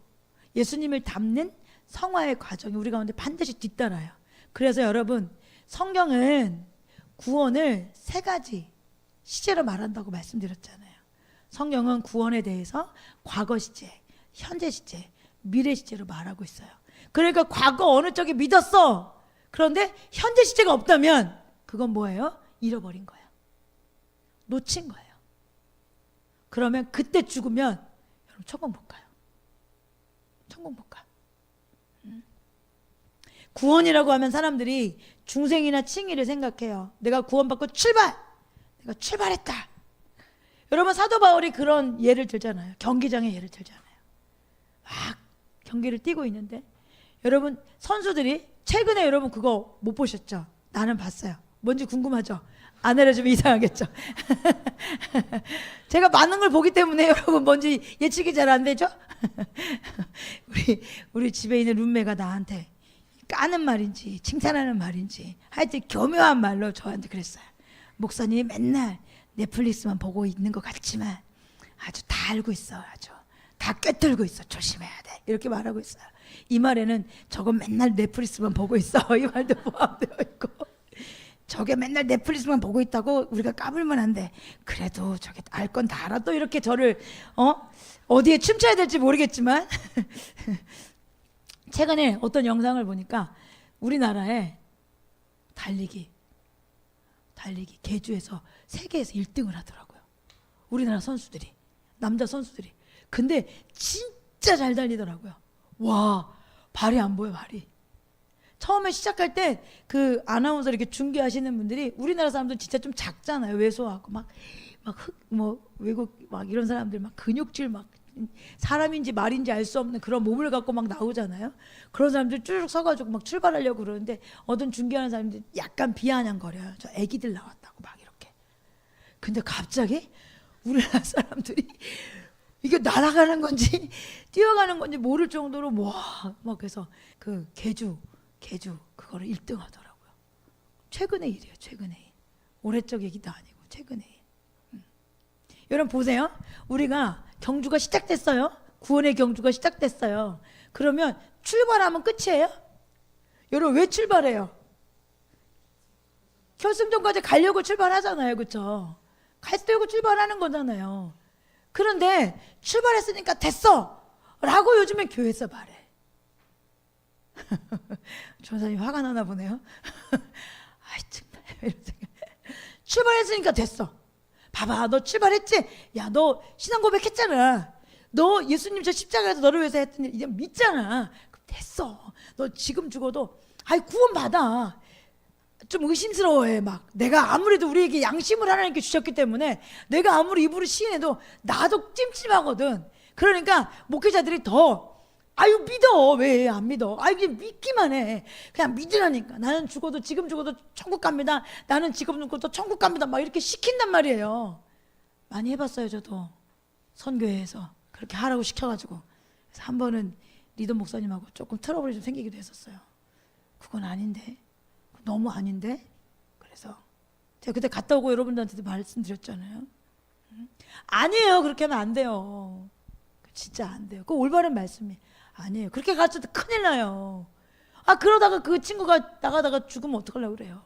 예수님을 닮는 성화의 과정이 우리 가운데 반드시 뒤따라요. 그래서 여러분 성경은 구원을 세 가지 시제로 말한다고 말씀드렸잖아요. 성경은 구원에 대해서 과거 시제, 현재 시제, 미래 시제로 말하고 있어요. 그러니까 과거 어느 쪽에 믿었어. 그런데 현재 시제가 없다면 그건 뭐예요? 잃어버린 거예요. 놓친 거예요. 그러면 그때 죽으면 여러분 천국 못 가요. 천국 못 가. 구원이라고 하면 사람들이 중생이나 칭의를 생각해요. 내가 구원받고 내가 출발했다. 여러분 사도 바울이 그런 예를 들잖아요. 경기장의 예를 들잖아요. 막 경기를 뛰고 있는데 여러분 선수들이 최근에 여러분 그거 못 보셨죠? 나는 봤어요. 뭔지 궁금하죠? 안 알려주면 이상하겠죠? 제가 많은 걸 보기 때문에 여러분 뭔지 예측이 잘 안 되죠? 우리 집에 있는 룸메가 나한테 까는 말인지 칭찬하는 말인지 하여튼 교묘한 말로 저한테 그랬어요. 목사님이 맨날 넷플릭스만 보고 있는 것 같지만 아주 다 알고 있어. 아주 다 꿰뚫고 있어. 조심해야 돼. 이렇게 말하고 있어요. 이 말에는 저건 맨날 넷플릭스만 보고 있어. 이 말도 포함되어 있고 저게 맨날 넷플릭스만 보고 있다고 우리가 까불면 안 돼. 그래도 저게 알 건 다 알아. 또 이렇게 저를 어디에 춤춰야 될지 모르겠지만 최근에 어떤 영상을 보니까 우리나라에 달리기 계주에서 세계에서 1등을 하더라고요. 우리나라 선수들이, 남자 선수들이. 근데 진짜 잘 달리더라고요. 와, 발이 안 보여, 발이. 처음에 시작할 때 그 아나운서 이렇게 중계하시는 분들이 우리나라 사람들 진짜 좀 작잖아요. 왜소하고 외국 막 이런 사람들 막 근육질 막 사람인지 말인지 알 수 없는 그런 몸을 갖고 막 나오잖아요. 그런 사람들 쭉 서가지고 막 출발하려고 그러는데 어떤 중계하는 사람들이 약간 비아냥거려요. 저 애기들 나왔다고 막 이렇게. 근데 갑자기 우리나라 사람들이 이게 날아가는 건지 뛰어가는 건지 모를 정도로 막 그래서 그 계주 그거를 1등 하더라고요. 최근의 일이에요. 최근의 일. 올해적 얘기도 아니고 최근의 일. 여러분 보세요. 우리가 경주가 시작됐어요. 구원의 경주가 시작됐어요. 그러면 출발하면 끝이에요? 여러분 왜 출발해요? 결승전까지 가려고 출발하잖아요. 그렇죠? 가려고 출발하는 거잖아요. 그런데 출발했으니까 됐어 라고 요즘엔 교회에서 말해. 전사님 화가 나나 보네요. 아이 정말 이런 생각. 출발했으니까 됐어. 봐봐, 너 출발했지? 야, 너 신앙 고백했잖아. 너 예수님 저 십자가에서 너를 위해서 했던 일 이제 믿잖아. 그럼 됐어. 너 지금 죽어도 아이 구원 받아. 좀 의심스러워해. 막 내가 아무래도 우리에게 양심을 하나님께 주셨기 때문에 내가 아무리 입으로 시인해도 나도 찜찜하거든. 그러니까 목회자들이 더 아유 믿어. 왜 안 믿어? 아유 그냥 믿기만 해. 그냥 믿으라니까. 나는 죽어도 지금 죽어도 천국 갑니다. 나는 지금 죽어도 천국 갑니다. 막 이렇게 시킨단 말이에요. 많이 해봤어요. 저도 선교회에서 그렇게 하라고 시켜가지고. 그래서 한 번은 리더 목사님하고 조금 트러블이 좀 생기기도 했었어요. 그건 아닌데, 너무 아닌데. 그래서 제가 그때 갔다 오고 여러분들한테도 말씀드렸잖아요. 아니에요. 그렇게 하면 안 돼요. 진짜 안 돼요. 그 올바른 말씀이 아니에요. 그렇게 가르쳐도 큰일 나요. 아 그러다가 그 친구가 나가다가 죽으면 어떡하려고 그래요.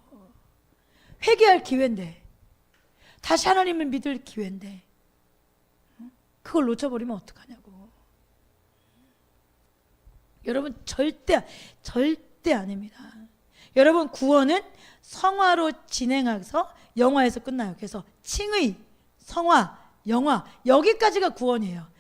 회개할 기회인데, 다시 하나님을 믿을 기회인데 그걸 놓쳐버리면 어떡하냐고. 여러분 절대 아닙니다. 여러분 구원은 성화로 진행해서 영화에서 끝나요. 그래서 칭의, 성화, 영화 여기까지가 구원이에요.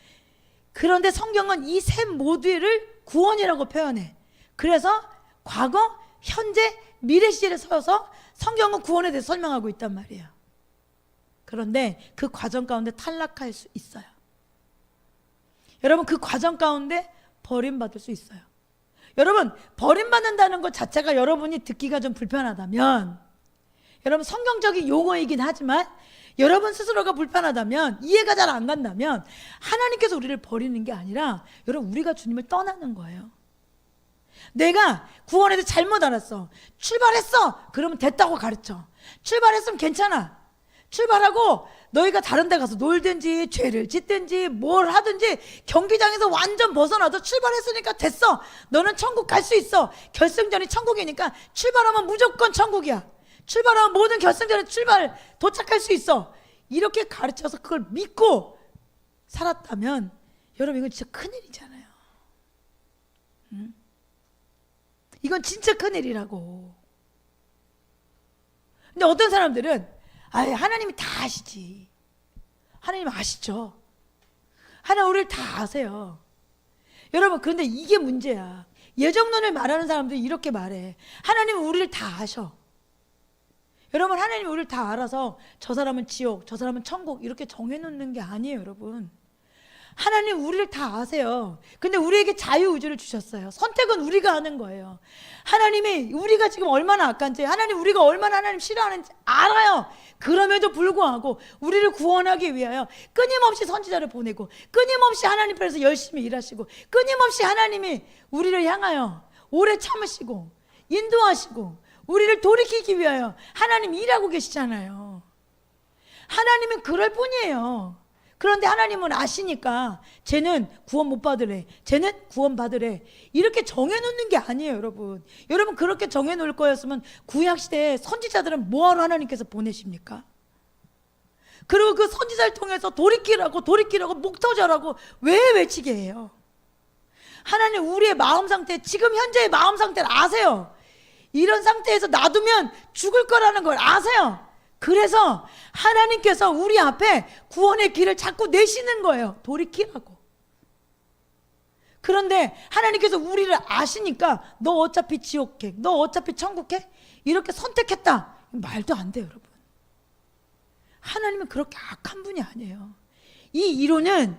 그런데 성경은 이 셋 모두를 구원이라고 표현해. 그래서 과거, 현재, 미래 시제를 서서 성경은 구원에 대해서 설명하고 있단 말이에요. 그런데 그 과정 가운데 탈락할 수 있어요. 여러분 그 과정 가운데 버림받을 수 있어요. 여러분 버림받는다는 것 자체가 여러분이 듣기가 좀 불편하다면, 여러분 성경적인 용어이긴 하지만 여러분 스스로가 불편하다면, 이해가 잘 안 간다면 하나님께서 우리를 버리는 게 아니라 여러분 우리가 주님을 떠나는 거예요. 내가 구원에 대해 잘못 알았어. 출발했어. 그러면 됐다고 가르쳐. 출발했으면 괜찮아. 출발하고 너희가 다른 데 가서 놀든지 죄를 짓든지 뭘 하든지 경기장에서 완전 벗어나도 출발했으니까 됐어. 너는 천국 갈 수 있어. 결승전이 천국이니까 출발하면 무조건 천국이야. 출발하면 모든 결승전에 도착할 수 있어. 이렇게 가르쳐서 그걸 믿고 살았다면 여러분 이건 진짜 큰일이잖아요. 이건 진짜 큰일이라고. 근데 어떤 사람들은 하나님이 다 아시지. 하나님 아시죠. 하나님 우리를 다 아세요. 여러분 그런데 이게 문제야. 예정론을 말하는 사람들이 이렇게 말해. 하나님은 우리를 다 아셔. 여러분 하나님이 우리를 다 알아서 저 사람은 지옥, 저 사람은 천국 이렇게 정해놓는 게 아니에요. 여러분 하나님 우리를 다 아세요. 근데 우리에게 자유의지를 주셨어요. 선택은 우리가 하는 거예요. 하나님이 우리가 지금 얼마나 악한지, 하나님 우리가 얼마나 하나님 싫어하는지 알아요. 그럼에도 불구하고 우리를 구원하기 위하여 끊임없이 선지자를 보내고 끊임없이 하나님 편에서 열심히 일하시고 끊임없이 하나님이 우리를 향하여 오래 참으시고 인도하시고 우리를 돌이키기 위하여 하나님 일하고 계시잖아요. 하나님은 그럴 뿐이에요. 그런데 하나님은 아시니까 쟤는 구원 못 받으래, 쟤는 구원 받으래 이렇게 정해놓는 게 아니에요. 여러분 여러분 그렇게 정해놓을 거였으면 구약시대에 선지자들은 뭐하러 하나님께서 보내십니까? 그리고 그 선지자를 통해서 돌이키라고 목 터져라고 왜 외치게 해요? 하나님 우리의 마음 상태, 지금 현재의 마음 상태를 아세요. 이런 상태에서 놔두면 죽을 거라는 걸 아세요. 그래서 하나님께서 우리 앞에 구원의 길을 자꾸 내시는 거예요. 돌이키라고. 그런데 하나님께서 우리를 아시니까 너 어차피 지옥해, 너 어차피 천국해 이렇게 선택했다. 말도 안 돼요. 여러분 하나님은 그렇게 악한 분이 아니에요. 이 이론은,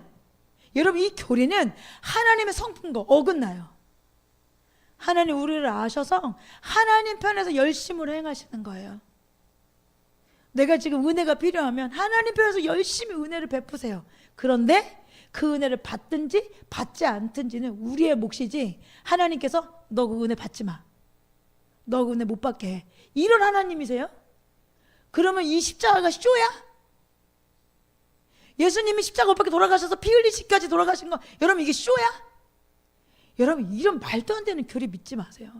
여러분 이 교리는 하나님의 성품과 어긋나요. 하나님 우리를 아셔서 하나님 편에서 열심으로 행하시는 거예요. 내가 지금 은혜가 필요하면 하나님 편에서 열심히 은혜를 베푸세요. 그런데 그 은혜를 받든지 받지 않든지는 우리의 몫이지, 하나님께서 너 그 은혜 받지 마, 너 그 은혜 못 받게 해, 이런 하나님이세요? 그러면 이 십자가가 쇼야? 예수님이 십자가 못 박혀 돌아가셔서 피 흘리시기까지 돌아가신 거 여러분 이게 쇼야? 여러분 이런 말도 안 되는 교리 믿지 마세요.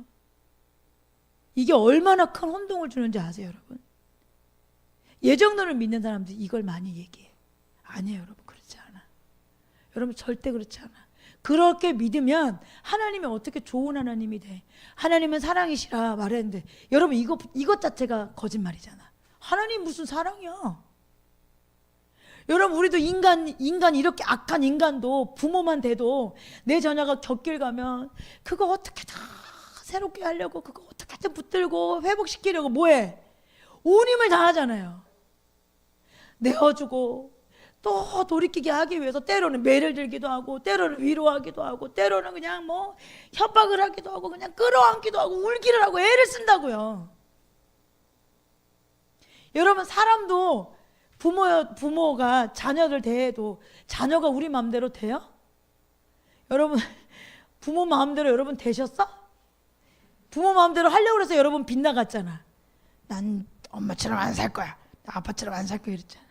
이게 얼마나 큰 혼동을 주는지 아세요? 여러분 예정론을 믿는 사람들이 이걸 많이 얘기해. 아니에요. 여러분 그렇지 않아. 여러분 절대 그렇지 않아. 그렇게 믿으면 하나님이 어떻게 좋은 하나님이 돼? 하나님은 사랑이시라 말했는데 여러분 이것 자체가 거짓말이잖아. 하나님 무슨 사랑이야? 여러분 우리도 인간 이렇게 악한 인간도 부모만 돼도 내 자녀가 곁길 가면 그거 어떻게 다 새롭게 하려고 그거 어떻게든 붙들고 회복시키려고 뭐해? 온 힘을 다하잖아요. 내어주고 또 돌이키게 하기 위해서 때로는 매를 들기도 하고 때로는 위로하기도 하고 때로는 그냥 뭐 협박을 하기도 하고 그냥 끌어안기도 하고 울기를 하고 애를 쓴다고요. 여러분 사람도 부모가 자녀를 대해도 자녀가 우리 마음대로 돼요? 여러분 부모 마음대로 여러분 되셨어? 부모 마음대로 하려고 해서 여러분 빗나갔잖아. 난 엄마처럼 안 살 거야. 나 아빠처럼 안 살 거야 이랬잖아.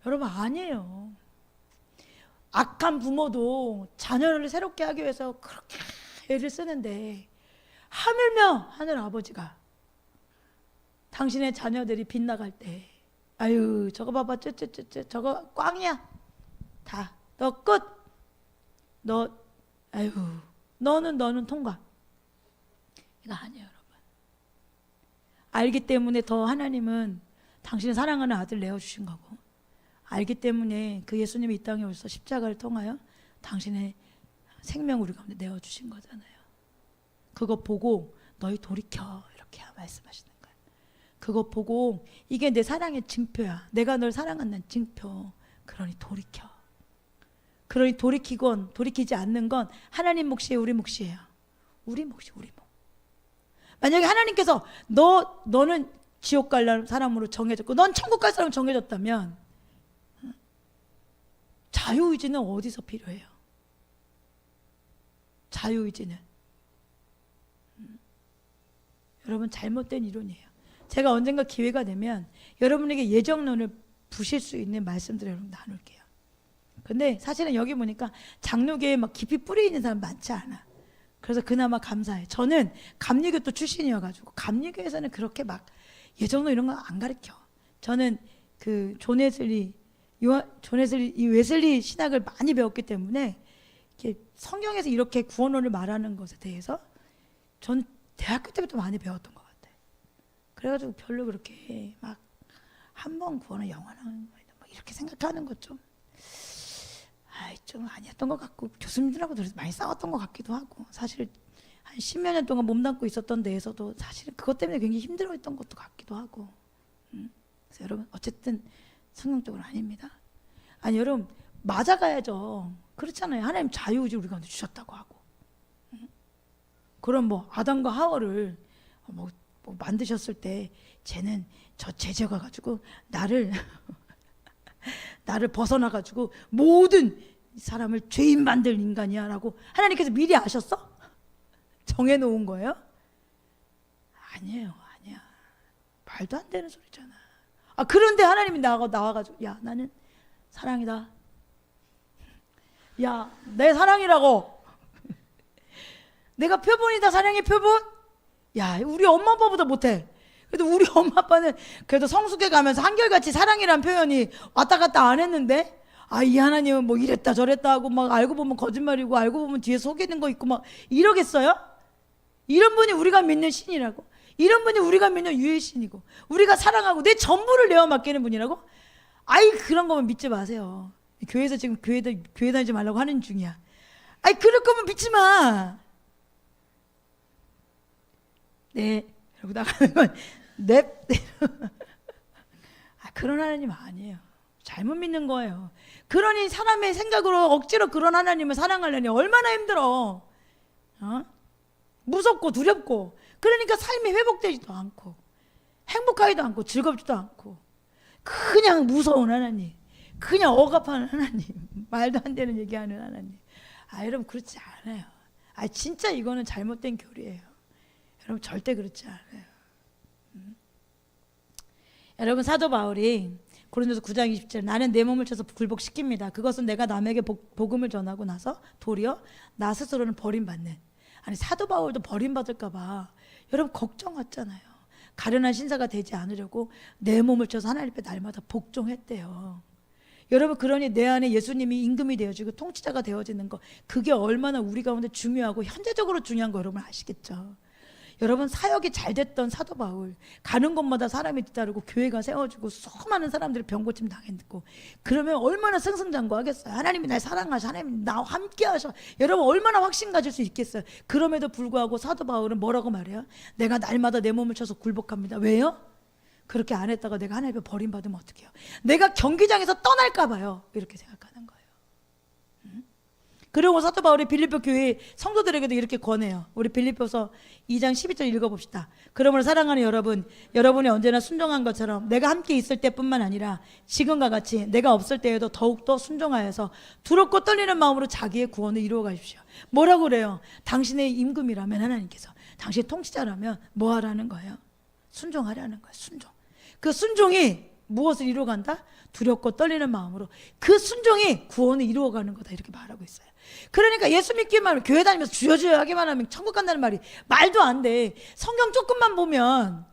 여러분 아니에요. 악한 부모도 자녀를 새롭게 하기 위해서 그렇게 애를 쓰는데 하물며 하늘 아버지가 당신의 자녀들이 빗나갈 때 아유 저거 봐봐 저거 꽝이야 다 너 끝 너 아유 너는 통과 이거 아니에요 여러분. 알기 때문에 더 하나님은 당신의 사랑하는 아들 내어주신 거고 알기 때문에 그 예수님이 이 땅에 오셔서 십자가를 통하여 당신의 생명을 우리 가운데 내어주신 거잖아요. 그거 보고 너희 돌이켜 이렇게 말씀하시는 거예요. 그거 보고 이게 내 사랑의 증표야. 내가 널 사랑한다는 증표. 그러니 돌이켜. 그러니 돌이키건 돌이키지 않는 건 하나님 몫이에요 우리 몫이에요? 우리 몫이 우리 몫. 만약에 하나님께서 너는 지옥 갈 사람으로 정해졌고 넌 천국 갈 사람으로 정해졌다면 자유의지는 어디서 필요해요? 자유의지는 여러분 잘못된 이론이에요. 제가 언젠가 기회가 되면 여러분에게 예정론을 부실 수 있는 말씀들을 여러분 나눌게요. 근데 사실은 여기 보니까 장로교에 막 깊이 뿌리 있는 사람 많지 않아. 그래서 그나마 감사해. 저는 감리교 또 출신이어가지고 감리교에서는 그렇게 막 예정론 이런 거 안 가르쳐. 저는 그 존 웨슬리 이 웨슬리 신학을 많이 배웠기 때문에 이렇게 성경에서 이렇게 구원론을 말하는 것에 대해서 전 대학교 때부터 많이 배웠던 것 같아요. 그래가지고 별로 그렇게 막 한 번 구원은 영원한 거다 막 이렇게 생각하는 것 좀 아니었던 것 같고 교수님들하고 많이 싸웠던 것 같기도 하고 사실 한 10몇 년 동안 몸담고 있었던 데에서도 사실은 그것 때문에 굉장히 힘들어했던 것도 같기도 하고 그래서 여러분 어쨌든 성경적으로 아닙니다. 아니 여러분 맞아가야죠. 그렇잖아요. 하나님 자유의지 우리 가운데 주셨다고 하고 그럼 뭐 아담과 하와를 뭐 만드셨을 때 쟤는 저 제자가 가지고 나를 벗어나가지고 모든 사람을 죄인 만들 인간이야 라고 하나님께서 미리 아셨어? 정해놓은 거예요? 아니에요. 아니야. 말도 안 되는 소리잖아. 그런데 하나님이 나와가지고 야 나는 사랑이다. 야 내 사랑이라고. 내가 표본이다. 사랑의 표본. 야 우리 엄마 아빠보다 못해. 그래도 우리 엄마 아빠는 그래도 성숙해 가면서 한결같이 사랑이란 표현이 왔다 갔다 안 했는데 이 하나님은 뭐 이랬다 저랬다 하고 막 알고 보면 거짓말이고 알고 보면 뒤에 속이는 거 있고 막 이러겠어요? 이런 분이 우리가 믿는 신이라고? 이런 분이 우리가 믿는 유일 신이고 우리가 사랑하고 내 전부를 내어 맡기는 분이라고? 그런 거면 믿지 마세요. 교회에서 지금 교회 다니지 말라고 하는 중이야. 그럴 거면 믿지 마. 네. 이러고 나가는 건 넵. 그런 하나님 아니에요. 잘못 믿는 거예요. 그러니 사람의 생각으로 억지로 그런 하나님을 사랑하려니 얼마나 힘들어. 무섭고 두렵고 그러니까 삶이 회복되지도 않고 행복하지도 않고 즐겁지도 않고 그냥 무서운 하나님, 그냥 억압하는 하나님, 말도 안 되는 얘기하는 하나님. 여러분 그렇지 않아요. 진짜 이거는 잘못된 교리예요. 여러분 절대 그렇지 않아요. 여러분 사도 바울이 고린도서 9장 20절 나는 내 몸을 쳐서 굴복시킵니다. 그것은 내가 남에게 복음을 전하고 나서 도리어 나 스스로는 버림받는. 사도 바울도 버림받을까 봐 여러분 걱정했잖아요. 가련한 신사가 되지 않으려고 내 몸을 쳐서 하나님 앞에 날마다 복종했대요. 여러분, 그러니 내 안에 예수님이 임금이 되어지고 통치자가 되어지는 거, 그게 얼마나 우리 가운데 중요하고 현재적으로 중요한 거 여러분 아시겠죠? 여러분, 사역이 잘 됐던 사도 바울, 가는 곳마다 사람이 뒤따르고 교회가 세워지고 수많은 사람들이 병고침 당했고, 그러면 얼마나 승승장구하겠어요. 하나님이 날 사랑하셔, 하나님이 나와 함께 하셔. 여러분, 얼마나 확신 가질 수 있겠어요. 그럼에도 불구하고 사도 바울은 뭐라고 말해요? 내가 날마다 내 몸을 쳐서 굴복합니다. 왜요? 그렇게 안 했다가 내가 하나님께 버림받으면 어떡해요? 내가 경기장에서 떠날까 봐요. 이렇게 생각하는 거예요. 그리고 사도 바울이 빌립보 교회 성도들에게도 이렇게 권해요. 우리 빌립보서 2장 12절 읽어봅시다. 그러므로 사랑하는 여러분, 여러분이 언제나 순종한 것처럼 내가 함께 있을 때뿐만 아니라 지금과 같이 내가 없을 때에도 더욱더 순종하여서 두렵고 떨리는 마음으로 자기의 구원을 이루어 가십시오. 뭐라고 그래요? 당신의 임금이라면, 하나님께서 당신의 통치자라면 뭐 하라는 거예요? 순종하라는 거예요. 순종. 그 순종이 무엇을 이루어간다? 두렵고 떨리는 마음으로. 그 순종이 구원을 이루어가는 거다, 이렇게 말하고 있어요. 그러니까 예수 믿기만 하면, 교회 다니면서 주여 주여 하기만 하면 천국 간다는 말이 말도 안 돼. 성경 조금만 보면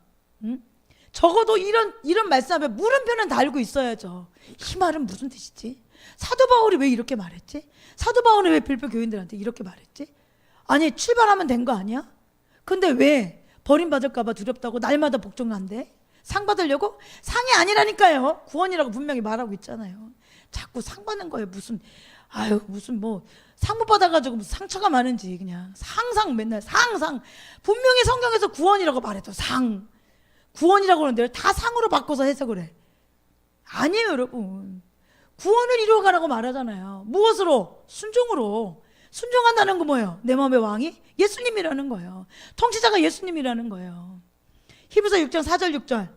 적어도 이런 말씀에 물음표는 달고 있어야죠. 이 말은 무슨 뜻이지? 사도 바울이 왜 이렇게 말했지? 사도 바울이 왜 빌립보 교인들한테 이렇게 말했지? 아니, 출발하면 된 거 아니야? 근데 왜 버림받을까 봐 두렵다고 날마다 복종한대? 상 받으려고? 상이 아니라니까요. 구원이라고 분명히 말하고 있잖아요. 자꾸 상 받는 거예요. 무슨 뭐 상 못 받아가지고 무슨 상처가 많은지, 그냥 상상 맨날 상상. 분명히 성경에서 구원이라고 말했죠. 상. 구원이라고 하는데 다 상으로 바꿔서 해석을 해. 아니에요, 여러분. 구원을 이루어가라고 말하잖아요. 무엇으로? 순종으로. 순종한다는 거 뭐예요? 내 마음의 왕이 예수님이라는 거예요. 통치자가 예수님이라는 거예요. 히브리서 6장 4절 6절.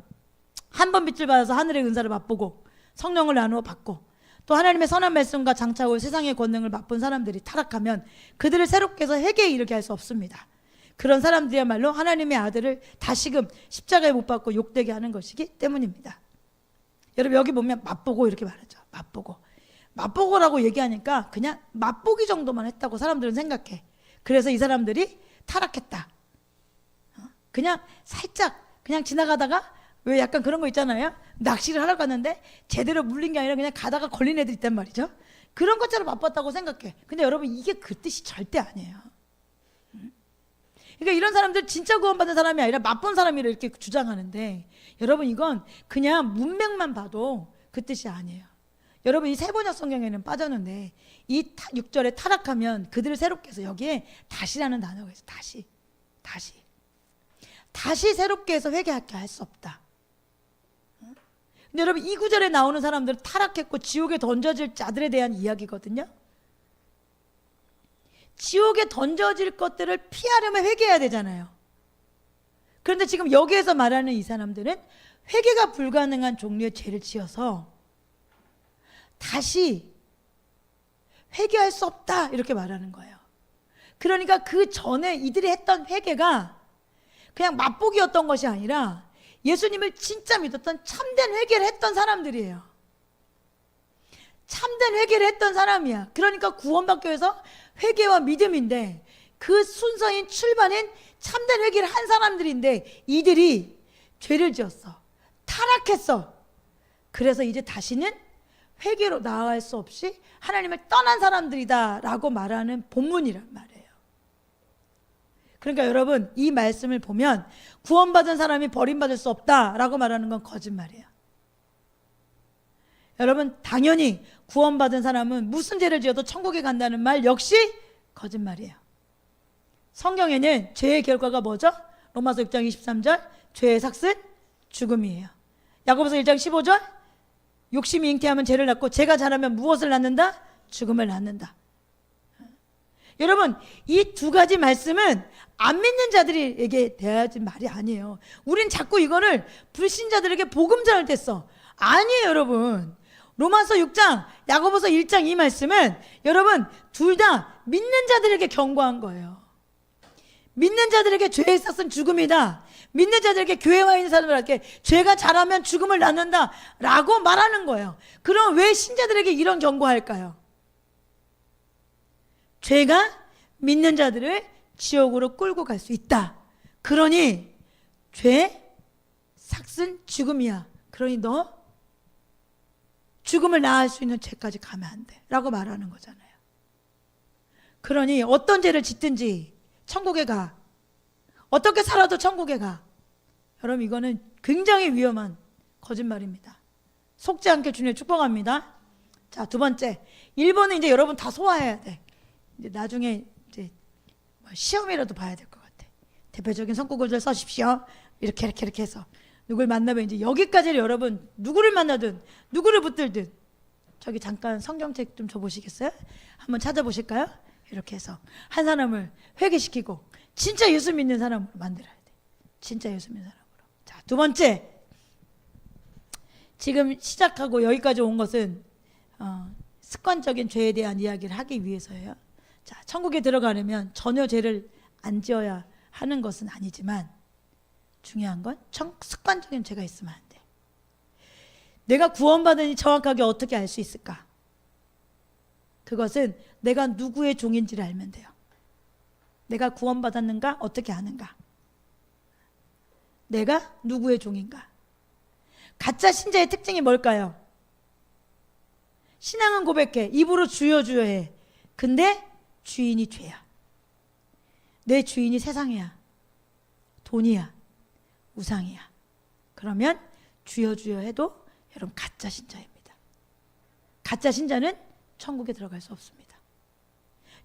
한 번 빛을 받아서 하늘의 은사를 맛보고 성령을 나누어 받고 또 하나님의 선한 말씀과 장차 올 세상의 권능을 맛본 사람들이 타락하면 그들을 새롭게 해서 회개에 이르게 할 수 없습니다. 그런 사람들이야말로 하나님의 아들을 다시금 십자가에 못 박고 욕되게 하는 것이기 때문입니다. 여러분, 여기 보면 맛보고 이렇게 말하죠. 맛보고라고 얘기하니까 그냥 맛보기 정도만 했다고 사람들은 생각해. 그래서 이 사람들이 타락했다. 그냥 살짝 그냥 지나가다가, 왜 약간 그런 거 있잖아요. 낚시를 하러 갔는데 제대로 물린 게 아니라 그냥 가다가 걸린 애들 있단 말이죠. 그런 것처럼 맛봤다고 생각해. 근데 여러분, 이게 그 뜻이 절대 아니에요. 그러니까 이런 사람들 진짜 구원받은 사람이 아니라 맛본 사람이라 이렇게 주장하는데, 여러분, 이건 그냥 문맥만 봐도 그 뜻이 아니에요. 여러분, 이 세번역 성경에는 빠졌는데 이 6절에 타락하면 그들을 새롭게 해서, 여기에 다시라는 단어가 있어요. 다시 새롭게 해서 회개하게 할 수 없다. 근데 여러분, 이 구절에 나오는 사람들은 타락했고 지옥에 던져질 자들에 대한 이야기거든요. 지옥에 던져질 것들을 피하려면 회개해야 되잖아요. 그런데 지금 여기에서 말하는 이 사람들은 회개가 불가능한 종류의 죄를 지어서 다시 회개할 수 없다, 이렇게 말하는 거예요. 그러니까 그 전에 이들이 했던 회개가 그냥 맛보기였던 것이 아니라 예수님을 진짜 믿었던 참된 회개를 했던 사람들이에요. 참된 회개를 했던 사람이야. 그러니까 구원받기 위해서 회개와 믿음인데, 그 순서인 출발인 참된 회개를 한 사람들인데 이들이 죄를 지었어. 타락했어. 그래서 이제 다시는 회개로 나아갈 수 없이 하나님을 떠난 사람들이다 라고 말하는 본문이란 말이에요. 그러니까 여러분, 이 말씀을 보면 구원받은 사람이 버림받을 수 없다라고 말하는 건 거짓말이에요. 여러분, 당연히 구원받은 사람은 무슨 죄를 지어도 천국에 간다는 말 역시 거짓말이에요. 성경에는 죄의 결과가 뭐죠? 로마서 6장 23절, 죄의 삭은 죽음이에요. 야고보서 1장 15절, 욕심이 잉태하면 죄를 낳고 죄가 자라면 무엇을 낳는다? 죽음을 낳는다. 여러분, 이 두 가지 말씀은 안 믿는 자들에게 대하지 말이 아니에요. 우린 자꾸 이거를 불신자들에게 복음 전할 때 써. 아니에요, 여러분. 로마서 6장, 야고보서 1장 이 말씀은 여러분 둘 다 믿는 자들에게 경고한 거예요. 믿는 자들에게 죄의 삭은 죽음이다. 믿는 자들에게 교회에 와 있는 사람들에게 죄가 자라면 죽음을 낳는다 라고 말하는 거예요. 그럼 왜 신자들에게 이런 경고할까요? 죄가 믿는 자들을 지옥으로 끌고 갈 수 있다. 그러니 죄 삭은 죽음이야. 그러니 너 죽음을 낳을 수 있는 죄까지 가면 안 돼 라고 말하는 거잖아요. 그러니 어떤 죄를 짓든지 천국에 가, 어떻게 살아도 천국에 가. 여러분, 이거는 굉장히 위험한 거짓말입니다. 속지 않게 주님 축복합니다. 자, 두 번째, 1번은 이제 여러분 다 소화해야 돼. 이제 나중에 이제 시험이라도 봐야 될 것 같아. 대표적인 성구구절 써십시오. 이렇게 해서 누굴 만나면 이제 여기까지를 여러분 누구를 만나든 누구를 붙들든 저기 잠깐 성경책 좀 줘보시겠어요? 한번 찾아보실까요? 이렇게 해서 한 사람을 회개시키고 진짜 예수 믿는 사람으로 만들어야 돼. 진짜 예수 믿는 사람으로. 자, 두 번째, 지금 시작하고 여기까지 온 것은 습관적인 죄에 대한 이야기를 하기 위해서예요. 자, 천국에 들어가려면 전혀 죄를 안 지어야 하는 것은 아니지만 중요한 건 습관적인 죄가 있으면 안 돼. 내가 구원받으니 정확하게 어떻게 알 수 있을까? 그것은 내가 누구의 종인지를 알면 돼요. 내가 구원받았는가? 어떻게 아는가? 내가 누구의 종인가? 가짜 신자의 특징이 뭘까요? 신앙은 고백해. 입으로 주여 주여 해. 근데 주인이 죄야. 내 주인이 세상이야. 돈이야. 우상이야. 그러면 주여 주여 해도 여러분 가짜 신자입니다. 가짜 신자는 천국에 들어갈 수 없습니다.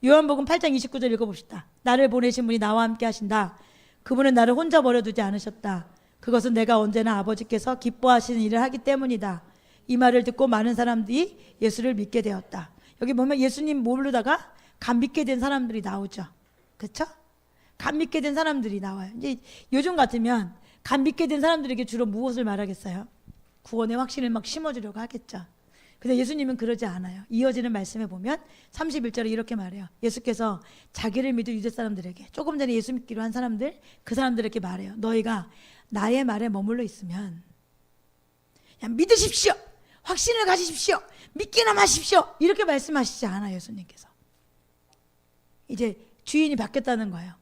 요한복음 8장 29절 읽어봅시다. 나를 보내신 분이 나와 함께 하신다. 그분은 나를 혼자 버려두지 않으셨다. 그것은 내가 언제나 아버지께서 기뻐하시는 일을 하기 때문이다. 이 말을 듣고 많은 사람들이 예수를 믿게 되었다. 여기 보면 예수님 모르다가 간 믿게 된 사람들이 나오죠. 그렇죠? 간 믿게 된 사람들이 나와요. 이제 요즘 같으면 간 믿게 된 사람들에게 주로 무엇을 말하겠어요? 구원의 확신을 막 심어주려고 하겠죠. 근데 예수님은 그러지 않아요. 이어지는 말씀에 보면 31절에 이렇게 말해요. 예수께서 자기를 믿은 유대 사람들에게, 조금 전에 예수 믿기로 한 사람들, 그 사람들에게 말해요. 너희가 나의 말에 머물러 있으면 그냥 믿으십시오. 확신을 가지십시오. 믿기나 마십시오. 이렇게 말씀하시지 않아요, 예수님께서. 이제 주인이 바뀌었다는 거예요.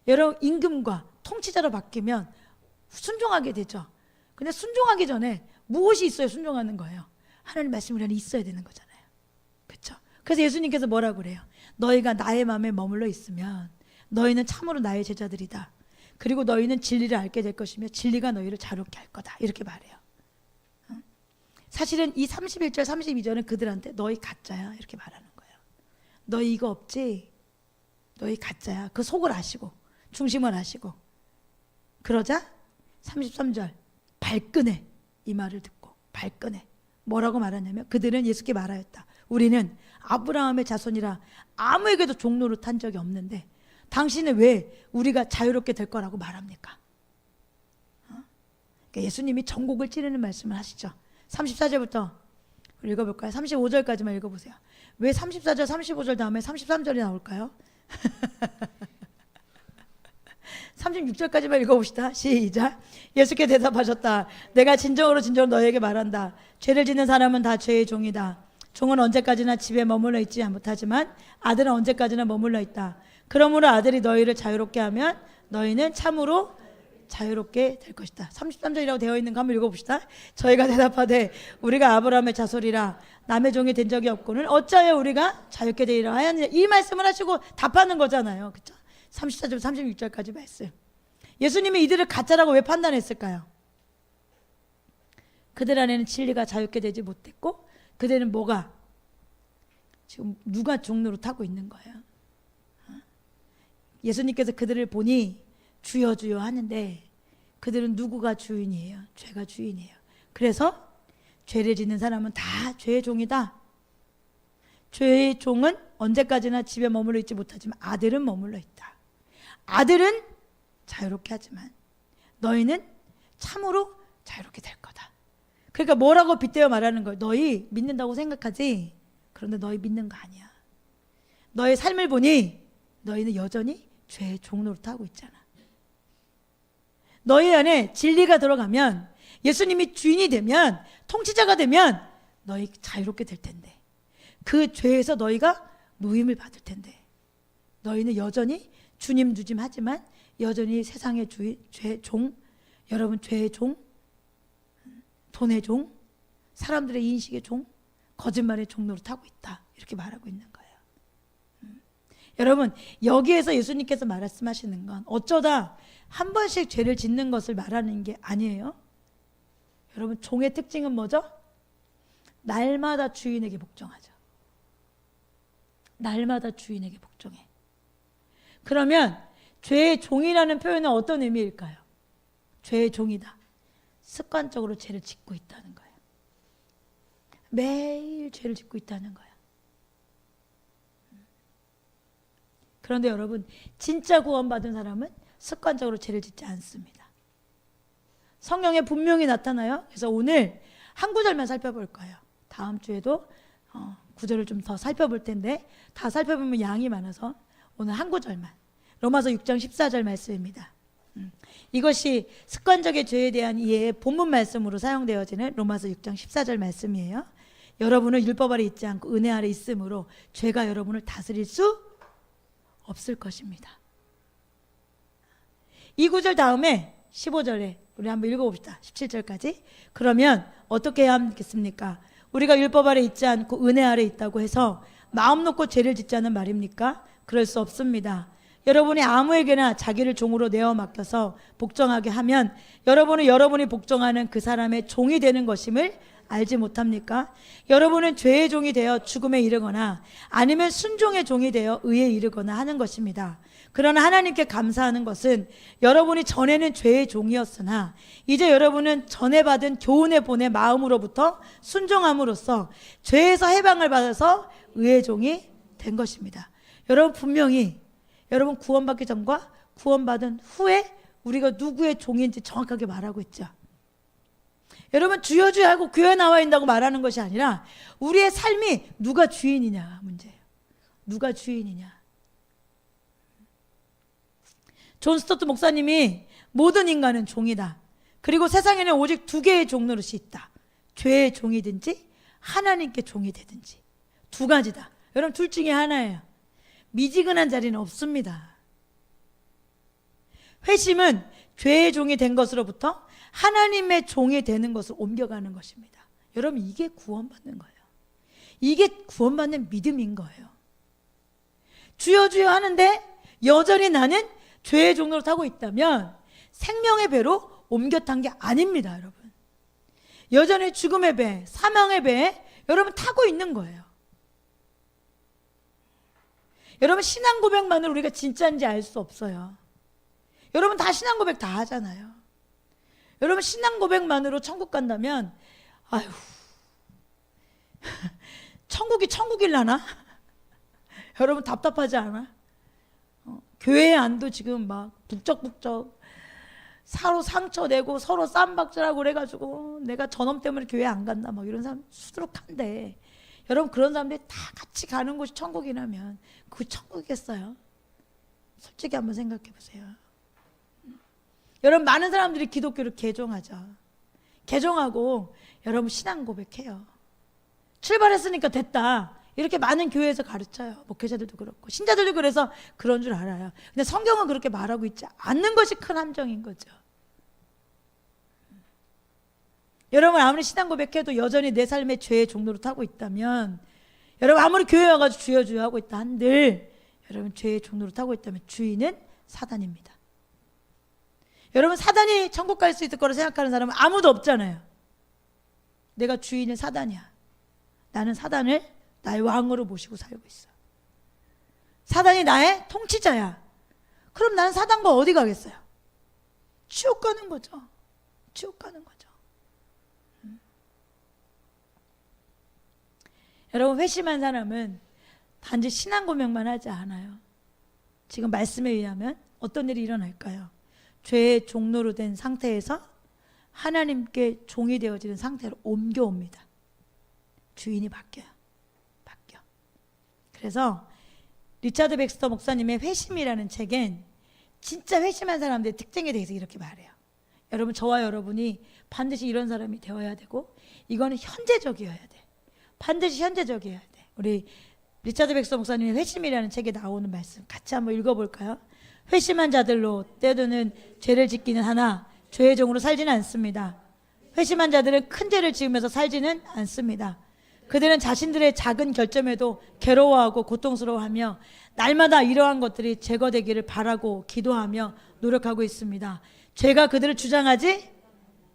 여러 임금과 통치자로 바뀌면 순종하게 되죠. 근데 순종하기 전에 무엇이 있어야 순종하는 거예요? 하나님 말씀이 안에 있어야 되는 거잖아요. 그렇죠? 그래서 예수님께서 뭐라고 그래요? 너희가 나의 마음에 머물러 있으면 너희는 참으로 나의 제자들이다. 그리고 너희는 진리를 알게 될 것이며 진리가 너희를 자유롭게 할 거다. 이렇게 말해요. 사실은 이 31절 32절은 그들한테 너희 가짜야 이렇게 말하는 거예요. 너희 이거 없지? 너희 가짜야. 그 속을 아시고 중심을 아시고. 그러자 33절 발끈해. 이 말을 듣고 발끈해. 뭐라고 말하냐면 그들은 예수께 말하였다. 우리는 아브라함의 자손이라 아무에게도 종노릇 한 적이 없는데 당신은 왜 우리가 자유롭게 될 거라고 말합니까? 그러니까 예수님이 전곡을 찌르는 말씀을 하시죠. 34절부터 읽어볼까요? 35절까지만 읽어보세요. 왜 34절 35절 다음에 33절이 나올까요? 36절까지만 읽어봅시다. 시작. 예수께 대답하셨다. 내가 진정으로 너희에게 말한다. 죄를 짓는 사람은 다 죄의 종이다. 종은 언제까지나 집에 머물러 있지 못하지만 아들은 언제까지나 머물러 있다. 그러므로 아들이 너희를 자유롭게 하면 너희는 참으로 자유롭게 될 것이다. 33절이라고 되어 있는 거 한번 읽어봅시다. 저희가 대답하되 우리가 아브라함의 자손이라 남의 종이 된 적이 없고는 어찌하여 우리가 자유롭게 되리라 하였느냐. 이 말씀을 하시고 답하는 거잖아요. 그렇죠? 34절 36절까지 말씀. 예수님이 이들을 가짜라고 왜 판단했을까요? 그들 안에는 진리가 자유롭게 되지 못했고 그들은 뭐가 지금 누가 종로로 타고 있는 거예요. 예수님께서 그들을 보니 주여 주여 하는데 그들은 누구가 주인이에요? 죄가 주인이에요. 그래서 죄를 짓는 사람은 다 죄의 종이다. 죄의 종은 언제까지나 집에 머물러 있지 못하지만 아들은 머물러 있다. 아들은 자유롭게 하지만 너희는 참으로 자유롭게 될 거다. 그러니까 뭐라고 빗대어 말하는 거예요? 너희 믿는다고 생각하지? 그런데 너희 믿는 거 아니야. 너의 삶을 보니 너희는 여전히 죄의 종노릇 하고 있잖아. 너희 안에 진리가 들어가면 예수님이 주인이 되면 통치자가 되면 너희 자유롭게 될 텐데 그 죄에서 너희가 노임을 받을 텐데 너희는 여전히 주님 주짐 하지만 여전히 세상의 죄 종, 여러분 죄의 종, 돈의 종, 사람들의 인식의 종, 거짓말의 종로를 타고 있다. 이렇게 말하고 있는 거예요. 여러분, 여기에서 예수님께서 말씀하시는 건 어쩌다 한 번씩 죄를 짓는 것을 말하는 게 아니에요. 여러분, 종의 특징은 뭐죠? 날마다 주인에게 복종하죠. 날마다 주인에게 복종해. 그러면 죄의 종이라는 표현은 어떤 의미일까요? 죄의 종이다. 습관적으로 죄를 짓고 있다는 거예요. 매일 죄를 짓고 있다는 거예요. 그런데 여러분, 진짜 구원받은 사람은 습관적으로 죄를 짓지 않습니다. 성경에 분명히 나타나요. 그래서 오늘 한 구절만 살펴볼 거예요. 다음 주에도 구절을 좀 더 살펴볼 텐데 다 살펴보면 양이 많아서 오늘 한 구절만. 로마서 6장 14절 말씀입니다. 이것이 습관적인 죄에 대한 이해의 본문 말씀으로 사용되어지는 로마서 6장 14절 말씀이에요. 여러분은 율법 아래 있지 않고 은혜 아래 있으므로 죄가 여러분을 다스릴 수 없을 것입니다. 이 구절 다음에 15절에 우리 한번 읽어봅시다. 17절까지. 그러면 어떻게 해야 하겠습니까? 우리가 율법 아래 있지 않고 은혜 아래 있다고 해서 마음 놓고 죄를 짓자는 말입니까? 그럴 수 없습니다. 여러분이 아무에게나 자기를 종으로 내어 맡겨서 복종하게 하면 여러분은 여러분이 복종하는 그 사람의 종이 되는 것임을 알지 못합니까? 여러분은 죄의 종이 되어 죽음에 이르거나 아니면 순종의 종이 되어 의에 이르거나 하는 것입니다. 그러나 하나님께 감사하는 것은 여러분이 전에는 죄의 종이었으나 이제 여러분은 전에 받은 교훈의 본의 마음으로부터 순종함으로써 죄에서 해방을 받아서 의의 종이 된 것입니다. 여러분, 분명히 여러분 구원받기 전과 구원받은 후에 우리가 누구의 종인지 정확하게 말하고 있죠. 여러분, 주여 주여 하고 교회 나와 있다고 말하는 것이 아니라 우리의 삶이 누가 주인이냐 문제예요. 누가 주인이냐. 존 스토트 목사님이 모든 인간은 종이다. 그리고 세상에는 오직 두 개의 종노릇이 있다. 죄의 종이든지 하나님께 종이 되든지. 두 가지다. 여러분, 둘 중에 하나예요. 미지근한 자리는 없습니다. 회심은 죄의 종이 된 것으로부터 하나님의 종이 되는 것을 옮겨가는 것입니다. 여러분, 이게 구원받는 거예요. 이게 구원받는 믿음인 거예요. 주여 주여 하는데 여전히 나는 죄의 종로를 타고 있다면 생명의 배로 옮겨 탄 게 아닙니다. 여러분, 여전히 죽음의 배, 사망의 배에 여러분 타고 있는 거예요. 여러분, 신앙 고백만으로 우리가 진짜인지 알 수 없어요. 여러분, 다 신앙 고백 다 하잖아요. 여러분, 신앙 고백만으로 천국 간다면 아휴, 천국이 천국일라나? 여러분, 답답하지 않아? 교회 안도 지금 막 북적북적 서로 상처 내고 서로 쌈박질하고 그래가지고 내가 저놈 때문에 교회 안 간다 막 이런 사람 수두룩한데, 여러분, 그런 사람들이 다 같이 가는 곳이 천국이라면 그 천국이겠어요? 솔직히 한번 생각해 보세요. 여러분, 많은 사람들이 기독교를 개종하죠. 개종하고 여러분 신앙 고백해요. 출발했으니까 됐다, 이렇게 많은 교회에서 가르쳐요. 목회자들도 그렇고 신자들도 그래서 그런 줄 알아요. 근데 성경은 그렇게 말하고 있지 않는 것이 큰 함정인 거죠. 여러분, 아무리 신앙 고백해도 여전히 내 삶의 죄의 종로를 타고 있다면, 여러분 아무리 교회 와가지고 주여 주여 하고 있다 한들 여러분 죄의 종로를 타고 있다면 주인은 사단입니다. 여러분, 사단이 천국 갈 수 있을 거라 생각하는 사람은 아무도 없잖아요. 내가 주인은 사단이야. 나는 사단을 나의 왕으로 모시고 살고 있어. 사단이 나의 통치자야. 그럼 나는 사단과 어디 가겠어요? 지옥 가는 거죠. 지옥 가는 거죠. 여러분, 회심한 사람은 단지 신앙 고백만 하지 않아요. 지금 말씀에 의하면 어떤 일이 일어날까요? 죄의 종로로 된 상태에서 하나님께 종이 되어지는 상태로 옮겨옵니다. 주인이 바뀌어요. 바뀌어. 그래서 리차드 백스터 목사님의 회심이라는 책엔 진짜 회심한 사람들의 특징에 대해서 이렇게 말해요. 여러분, 저와 여러분이 반드시 이런 사람이 되어야 되고 이거는 현재적이어야 돼. 반드시 현재적이어야 돼. 우리 리차드 백스터 목사님의 회심이라는 책에 나오는 말씀 같이 한번 읽어볼까요? 회심한 자들로 때로는 죄를 짓기는 하나 죄의 종으로 살지는 않습니다. 회심한 자들은 큰 죄를 지으면서 살지는 않습니다. 그들은 자신들의 작은 결점에도 괴로워하고 고통스러워하며 날마다 이러한 것들이 제거되기를 바라고 기도하며 노력하고 있습니다. 죄가 그들을 주장하지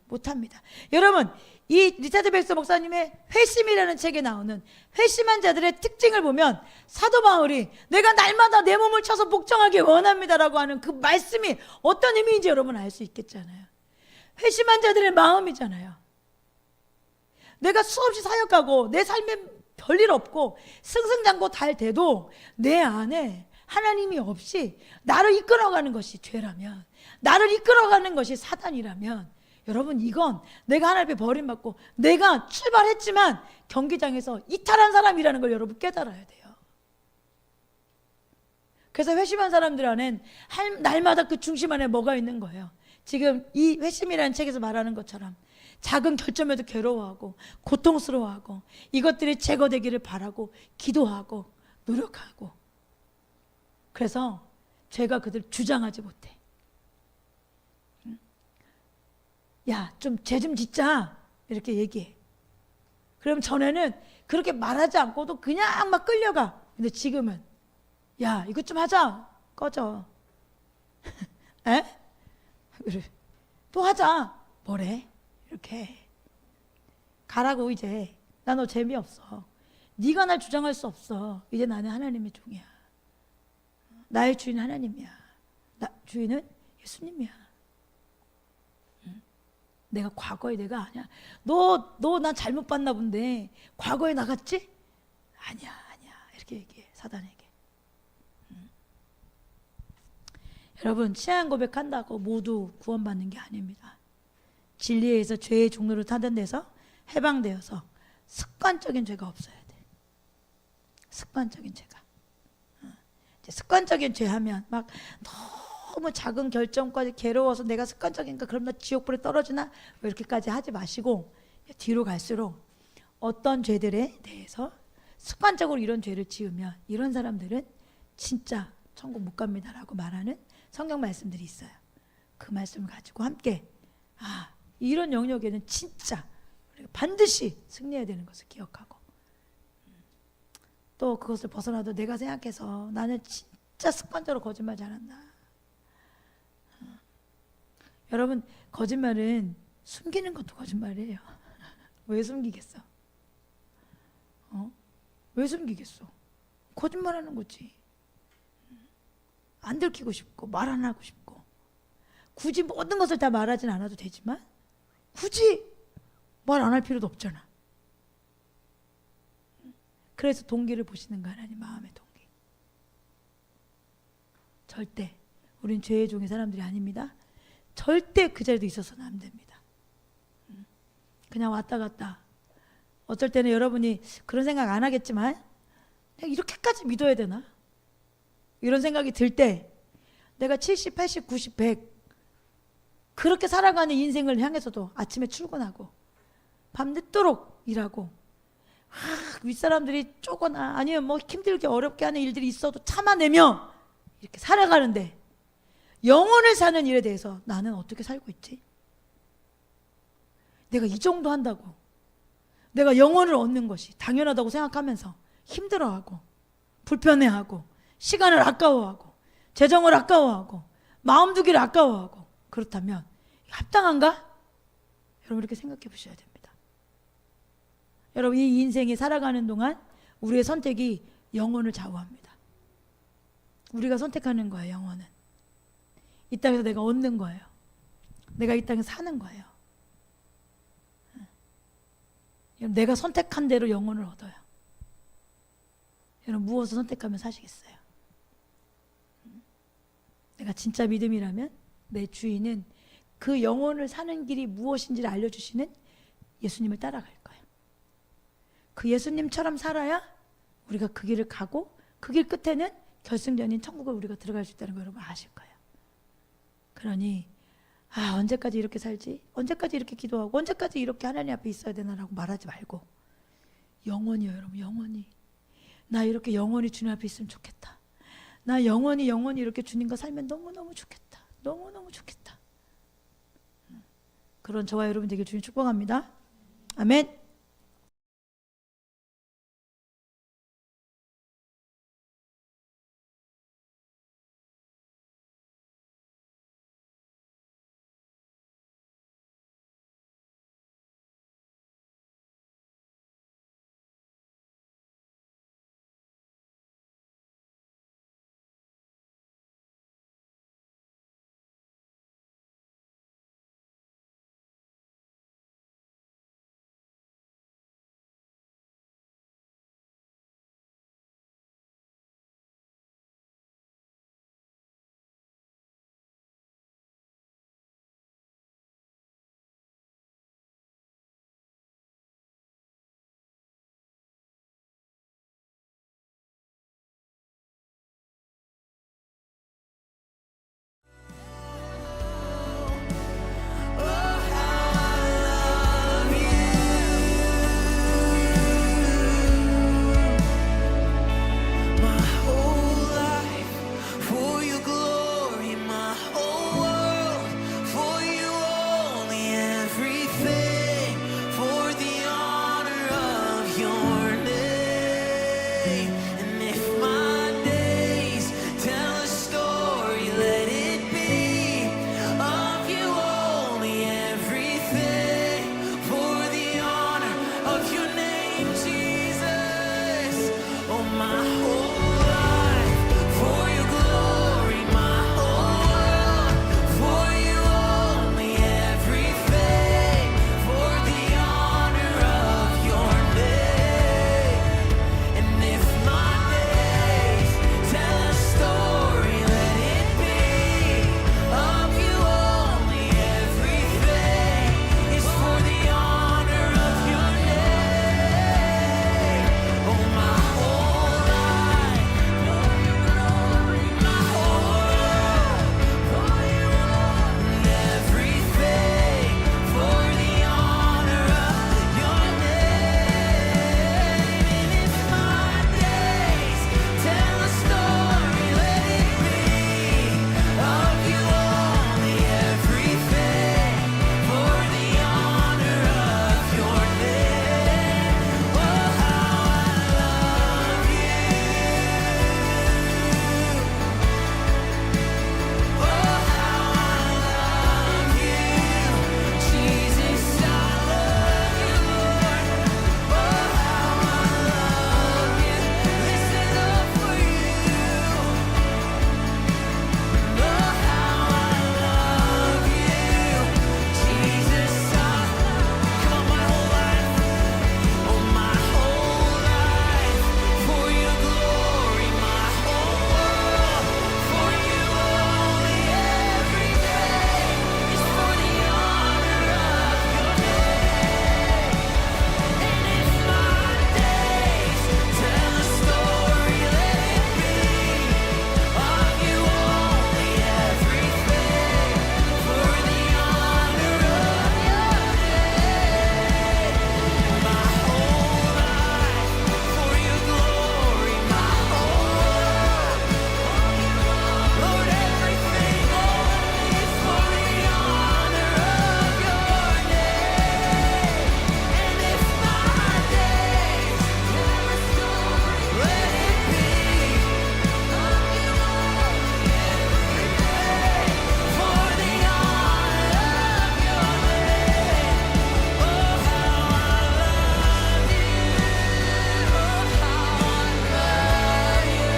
못합니다. 여러분, 이 리차드 백서 목사님의 회심이라는 책에 나오는 회심한 자들의 특징을 보면 사도 바울이 내가 날마다 내 몸을 쳐서 복종하기 원합니다라고 하는 그 말씀이 어떤 의미인지 여러분 알 수 있겠잖아요. 회심한 자들의 마음이잖아요. 내가 수없이 사역하고 내 삶에 별일 없고 승승장구 잘 돼도 내 안에 하나님이 없이 나를 이끌어가는 것이 죄라면, 나를 이끌어가는 것이 사단이라면, 여러분 이건 내가 하나님 앞에 버림받고 내가 출발했지만 경기장에서 이탈한 사람이라는 걸 여러분 깨달아야 돼요. 그래서 회심한 사람들 안엔 날마다 그 중심 안에 뭐가 있는 거예요. 지금 이 회심이라는 책에서 말하는 것처럼 작은 결점에도 괴로워하고 고통스러워하고 이것들이 제거되기를 바라고 기도하고 노력하고, 그래서 죄가 그들 주장하지 못해. 야, 좀 죄 좀 짓자 이렇게 얘기해. 그럼 전에는 그렇게 말하지 않고도 그냥 막 끌려가. 근데 지금은 야, 이것 좀 하자. 꺼져. 에? 그래. 또 하자. 뭐래? 이렇게 가라고. 이제 나 너 재미없어. 네가 날 주장할 수 없어. 이제 나는 하나님의 종이야. 나의 주인 하나님이야. 주인은 예수님이야. 내가 과거에 내가 아니야. 너 난 잘못 봤나 본데 과거에 나갔지? 아니야. 이렇게 얘기해 사단에게. 여러분, 신앙 고백한다고 모두 구원받는 게 아닙니다. 진리에 의해서 죄의 종로를 타던 데서 해방되어서 습관적인 죄가 없어야 돼. 습관적인 죄가. 이제 습관적인 죄 하면 막 너무 작은 결정까지 괴로워서 내가 습관적인가 그럼 나 지옥불에 떨어지나 이렇게까지 하지 마시고, 뒤로 갈수록 어떤 죄들에 대해서 습관적으로 이런 죄를 지으면 이런 사람들은 진짜 천국 못 갑니다라고 말하는 성경 말씀들이 있어요. 그 말씀을 가지고 함께 이런 영역에는 진짜 우리가 반드시 승리해야 되는 것을 기억하고, 또 그것을 벗어나도 내가 생각해서 나는 진짜 습관적으로 거짓말 잘한다. 여러분, 거짓말은 숨기는 것도 거짓말이에요. 왜 숨기겠어? 왜 숨기겠어? 거짓말하는 거지. 안 들키고 싶고 말 안 하고 싶고, 굳이 모든 것을 다 말하진 않아도 되지만 굳이 말 안 할 필요도 없잖아. 그래서 동기를 보시는 거, 하나님 마음의 동기. 절대 우린 죄의 종의 사람들이 아닙니다. 절대 그 자리도 있어서는 안 됩니다. 그냥 왔다 갔다. 어쩔 때는 여러분이 그런 생각 안 하겠지만 내가 이렇게까지 믿어야 되나? 이런 생각이 들 때 내가 70, 80, 90, 100 그렇게 살아가는 인생을 향해서도 아침에 출근하고 밤늦도록 일하고 윗사람들이 쪼거나 아니면 뭐 힘들게 어렵게 하는 일들이 있어도 참아내며 이렇게 살아가는데 영혼을 사는 일에 대해서 나는 어떻게 살고 있지? 내가 이 정도 한다고 내가 영혼을 얻는 것이 당연하다고 생각하면서 힘들어하고 불편해하고 시간을 아까워하고 재정을 아까워하고 마음 두기를 아까워하고, 그렇다면 합당한가? 여러분 이렇게 생각해 보셔야 됩니다. 여러분, 이 인생에 살아가는 동안 우리의 선택이 영혼을 좌우합니다. 우리가 선택하는 거예요. 영혼은 이 땅에서 내가 얻는 거예요. 내가 이 땅에서 사는 거예요. 내가 선택한 대로 영혼을 얻어요. 여러분, 무엇을 선택하면 사시겠어요? 내가 진짜 믿음이라면 내 주인은 그 영혼을 사는 길이 무엇인지를 알려주시는 예수님을 따라갈 거예요. 그 예수님처럼 살아야 우리가 그 길을 가고 그 길 끝에는 결승전인 천국을 우리가 들어갈 수 있다는 걸 여러분 아실 거예요. 그러니 언제까지 이렇게 살지? 언제까지 이렇게 기도하고 언제까지 이렇게 하나님 앞에 있어야 되나라고 말하지 말고 영원히요. 여러분, 영원히 나 이렇게 영원히 주님 앞에 있으면 좋겠다. 나 영원히 이렇게 주님과 살면 너무너무 좋겠다. 너무너무 좋겠다. 그런 저와 여러분 되길 주님 축복합니다. 아멘. And if my days tell a story, let it be of you only, everything for the honor of your name, Jesus. Oh, my whole life for your glory, my whole world for you only, everything for the honor of your name. And if my days tell a story, let it be of you only, everything is for the honor of your name. Oh, my whole life for your glory, my whole world for you only, everything for the honor of your name. And if my days tell a story, let it be of you only, everything for the honor of your name. Oh, how I love you. Oh, how I love you. Jesus, I love you, Lord. Oh, how I love you. Listen up for you. Oh, how I love you. Jesus, come on, my whole life. Oh, my whole life for your glory, my whole world for you only, every day is for the honor of your name. And if my days tell a story, let it be of you only, everything for the honor of your name. My whole life for your glory, my whole world, Lord, everything only for the honor of your name. And if my days tell a story, let it be of you only, everything for the honor of your name. Oh, how I love you. Oh, how I love you.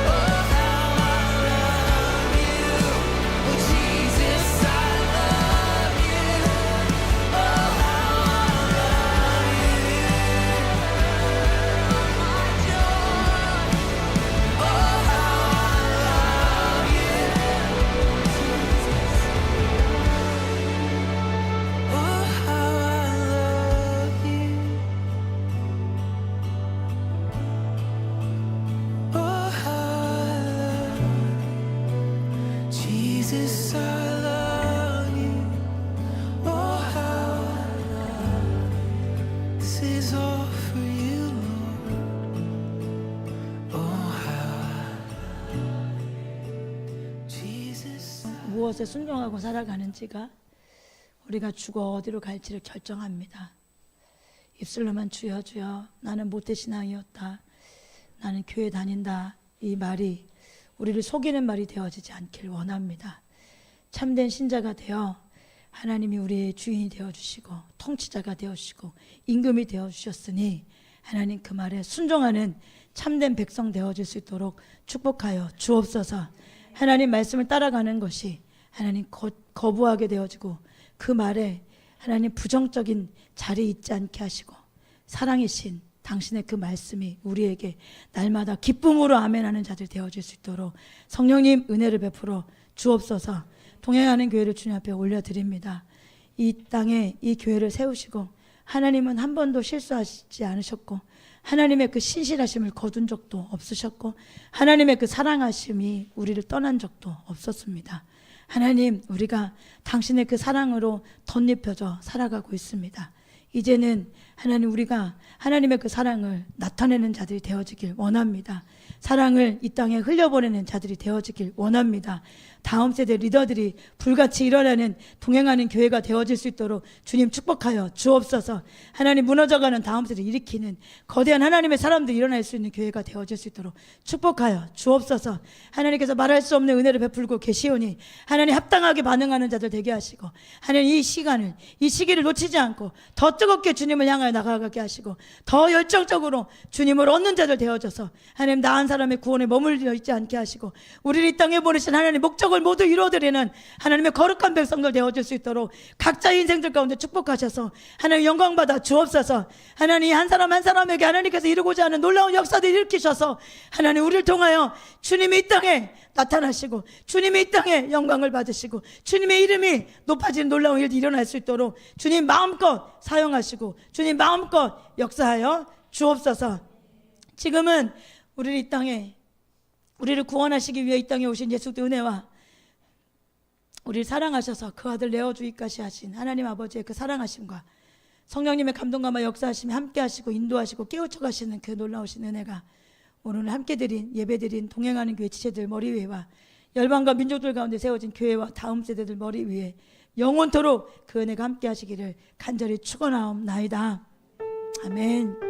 Oh, how I love you. Oh, Jesus, I love you. Oh, how I love you. My joy. Oh, how I love you. Oh, how I love you. Oh, how I love Jesus, I love you. Oh, how I love. This is all for you, Lord. Oh, how I Jesus. 무엇에 순종하고 살아가는지가 우리가 죽어 어디로 갈지를 결정합니다. 입술로만 주여 주여 나는 모태신앙이었다, 나는 교회 다닌다, 이 말이 우리를 속이는 말이 되어지지 않길 원합니다. 참된 신자가 되어 하나님이 우리의 주인이 되어주시고 통치자가 되어주시고 임금이 되어주셨으니 하나님 그 말에 순종하는 참된 백성 되어질 수 있도록 축복하여 주옵소서. 하나님 말씀을 따라가는 것이 하나님 거부하게 되어지고 그 말에 하나님 부정적인 자리에 있지 않게 하시고 사랑이신 당신의 그 말씀이 우리에게 날마다 기쁨으로 아멘하는 자들 되어질 수 있도록 성령님 은혜를 베풀어 주옵소서. 동행하는 교회를 주님 앞에 올려드립니다. 이 땅에 이 교회를 세우시고 하나님은 한 번도 실수하지 않으셨고 하나님의 그 신실하심을 거둔 적도 없으셨고 하나님의 그 사랑하심이 우리를 떠난 적도 없었습니다. 하나님, 우리가 당신의 그 사랑으로 덧입혀져 살아가고 있습니다. 이제는 하나님, 우리가 하나님의 그 사랑을 나타내는 자들이 되어지길 원합니다. 사랑을 이 땅에 흘려보내는 자들이 되어지길 원합니다. 다음 세대 리더들이 불같이 일어나는 동행하는 교회가 되어질 수 있도록 주님 축복하여 주옵소서. 하나님, 무너져가는 다음 세대를 일으키는 거대한 하나님의 사람들이 일어날 수 있는 교회가 되어질 수 있도록 축복하여 주옵소서. 하나님께서 말할 수 없는 은혜를 베풀고 계시오니 하나님, 합당하게 반응하는 자들 되게 하시고, 하나님, 이 시간을, 이 시기를 놓치지 않고 더 뜨겁게 주님을 향하여 나아가게 하시고, 더 열정적으로 주님을 얻는 자들 되어져서 하나님, 나 한 사람의 구원에 머물러 있지 않게 하시고, 우리를 이 땅에 보내신 하나님 목적을 모두 이루어드리는 하나님의 거룩한 백성들 되어질 수 있도록 각자의 인생들 가운데 축복하셔서 하나님 영광 받아 주옵소서. 하나님, 한 사람 한 사람에게 하나님께서 이루고자 하는 놀라운 역사들을 일으키셔서 하나님, 우리를 통하여 주님이 이 땅에 나타나시고, 주님이 이 땅에 영광을 받으시고, 주님의 이름이 높아지는 놀라운 일이 일어날 수 있도록 주님 마음껏 사용하시고, 주님 마음껏 역사하여 주옵소서. 지금은 우리를 이 땅에, 우리를 구원하시기 위해 이 땅에 오신 예수 그리스도의 은혜와 우리를 사랑하셔서 그 아들 내어주기까지 하신 하나님 아버지의 그 사랑하심과 성령님의 감동감과 역사하심이 함께 하시고 인도하시고 깨우쳐 가시는 그 놀라우신 은혜가 오늘 함께 드린, 예배 드린 동행하는 교회 지체들 머리 위에와 열방과 민족들 가운데 세워진 교회와 다음 세대들 머리 위에 영원토록 그 은혜가 함께 하시기를 간절히 축원하옵나이다. 아멘.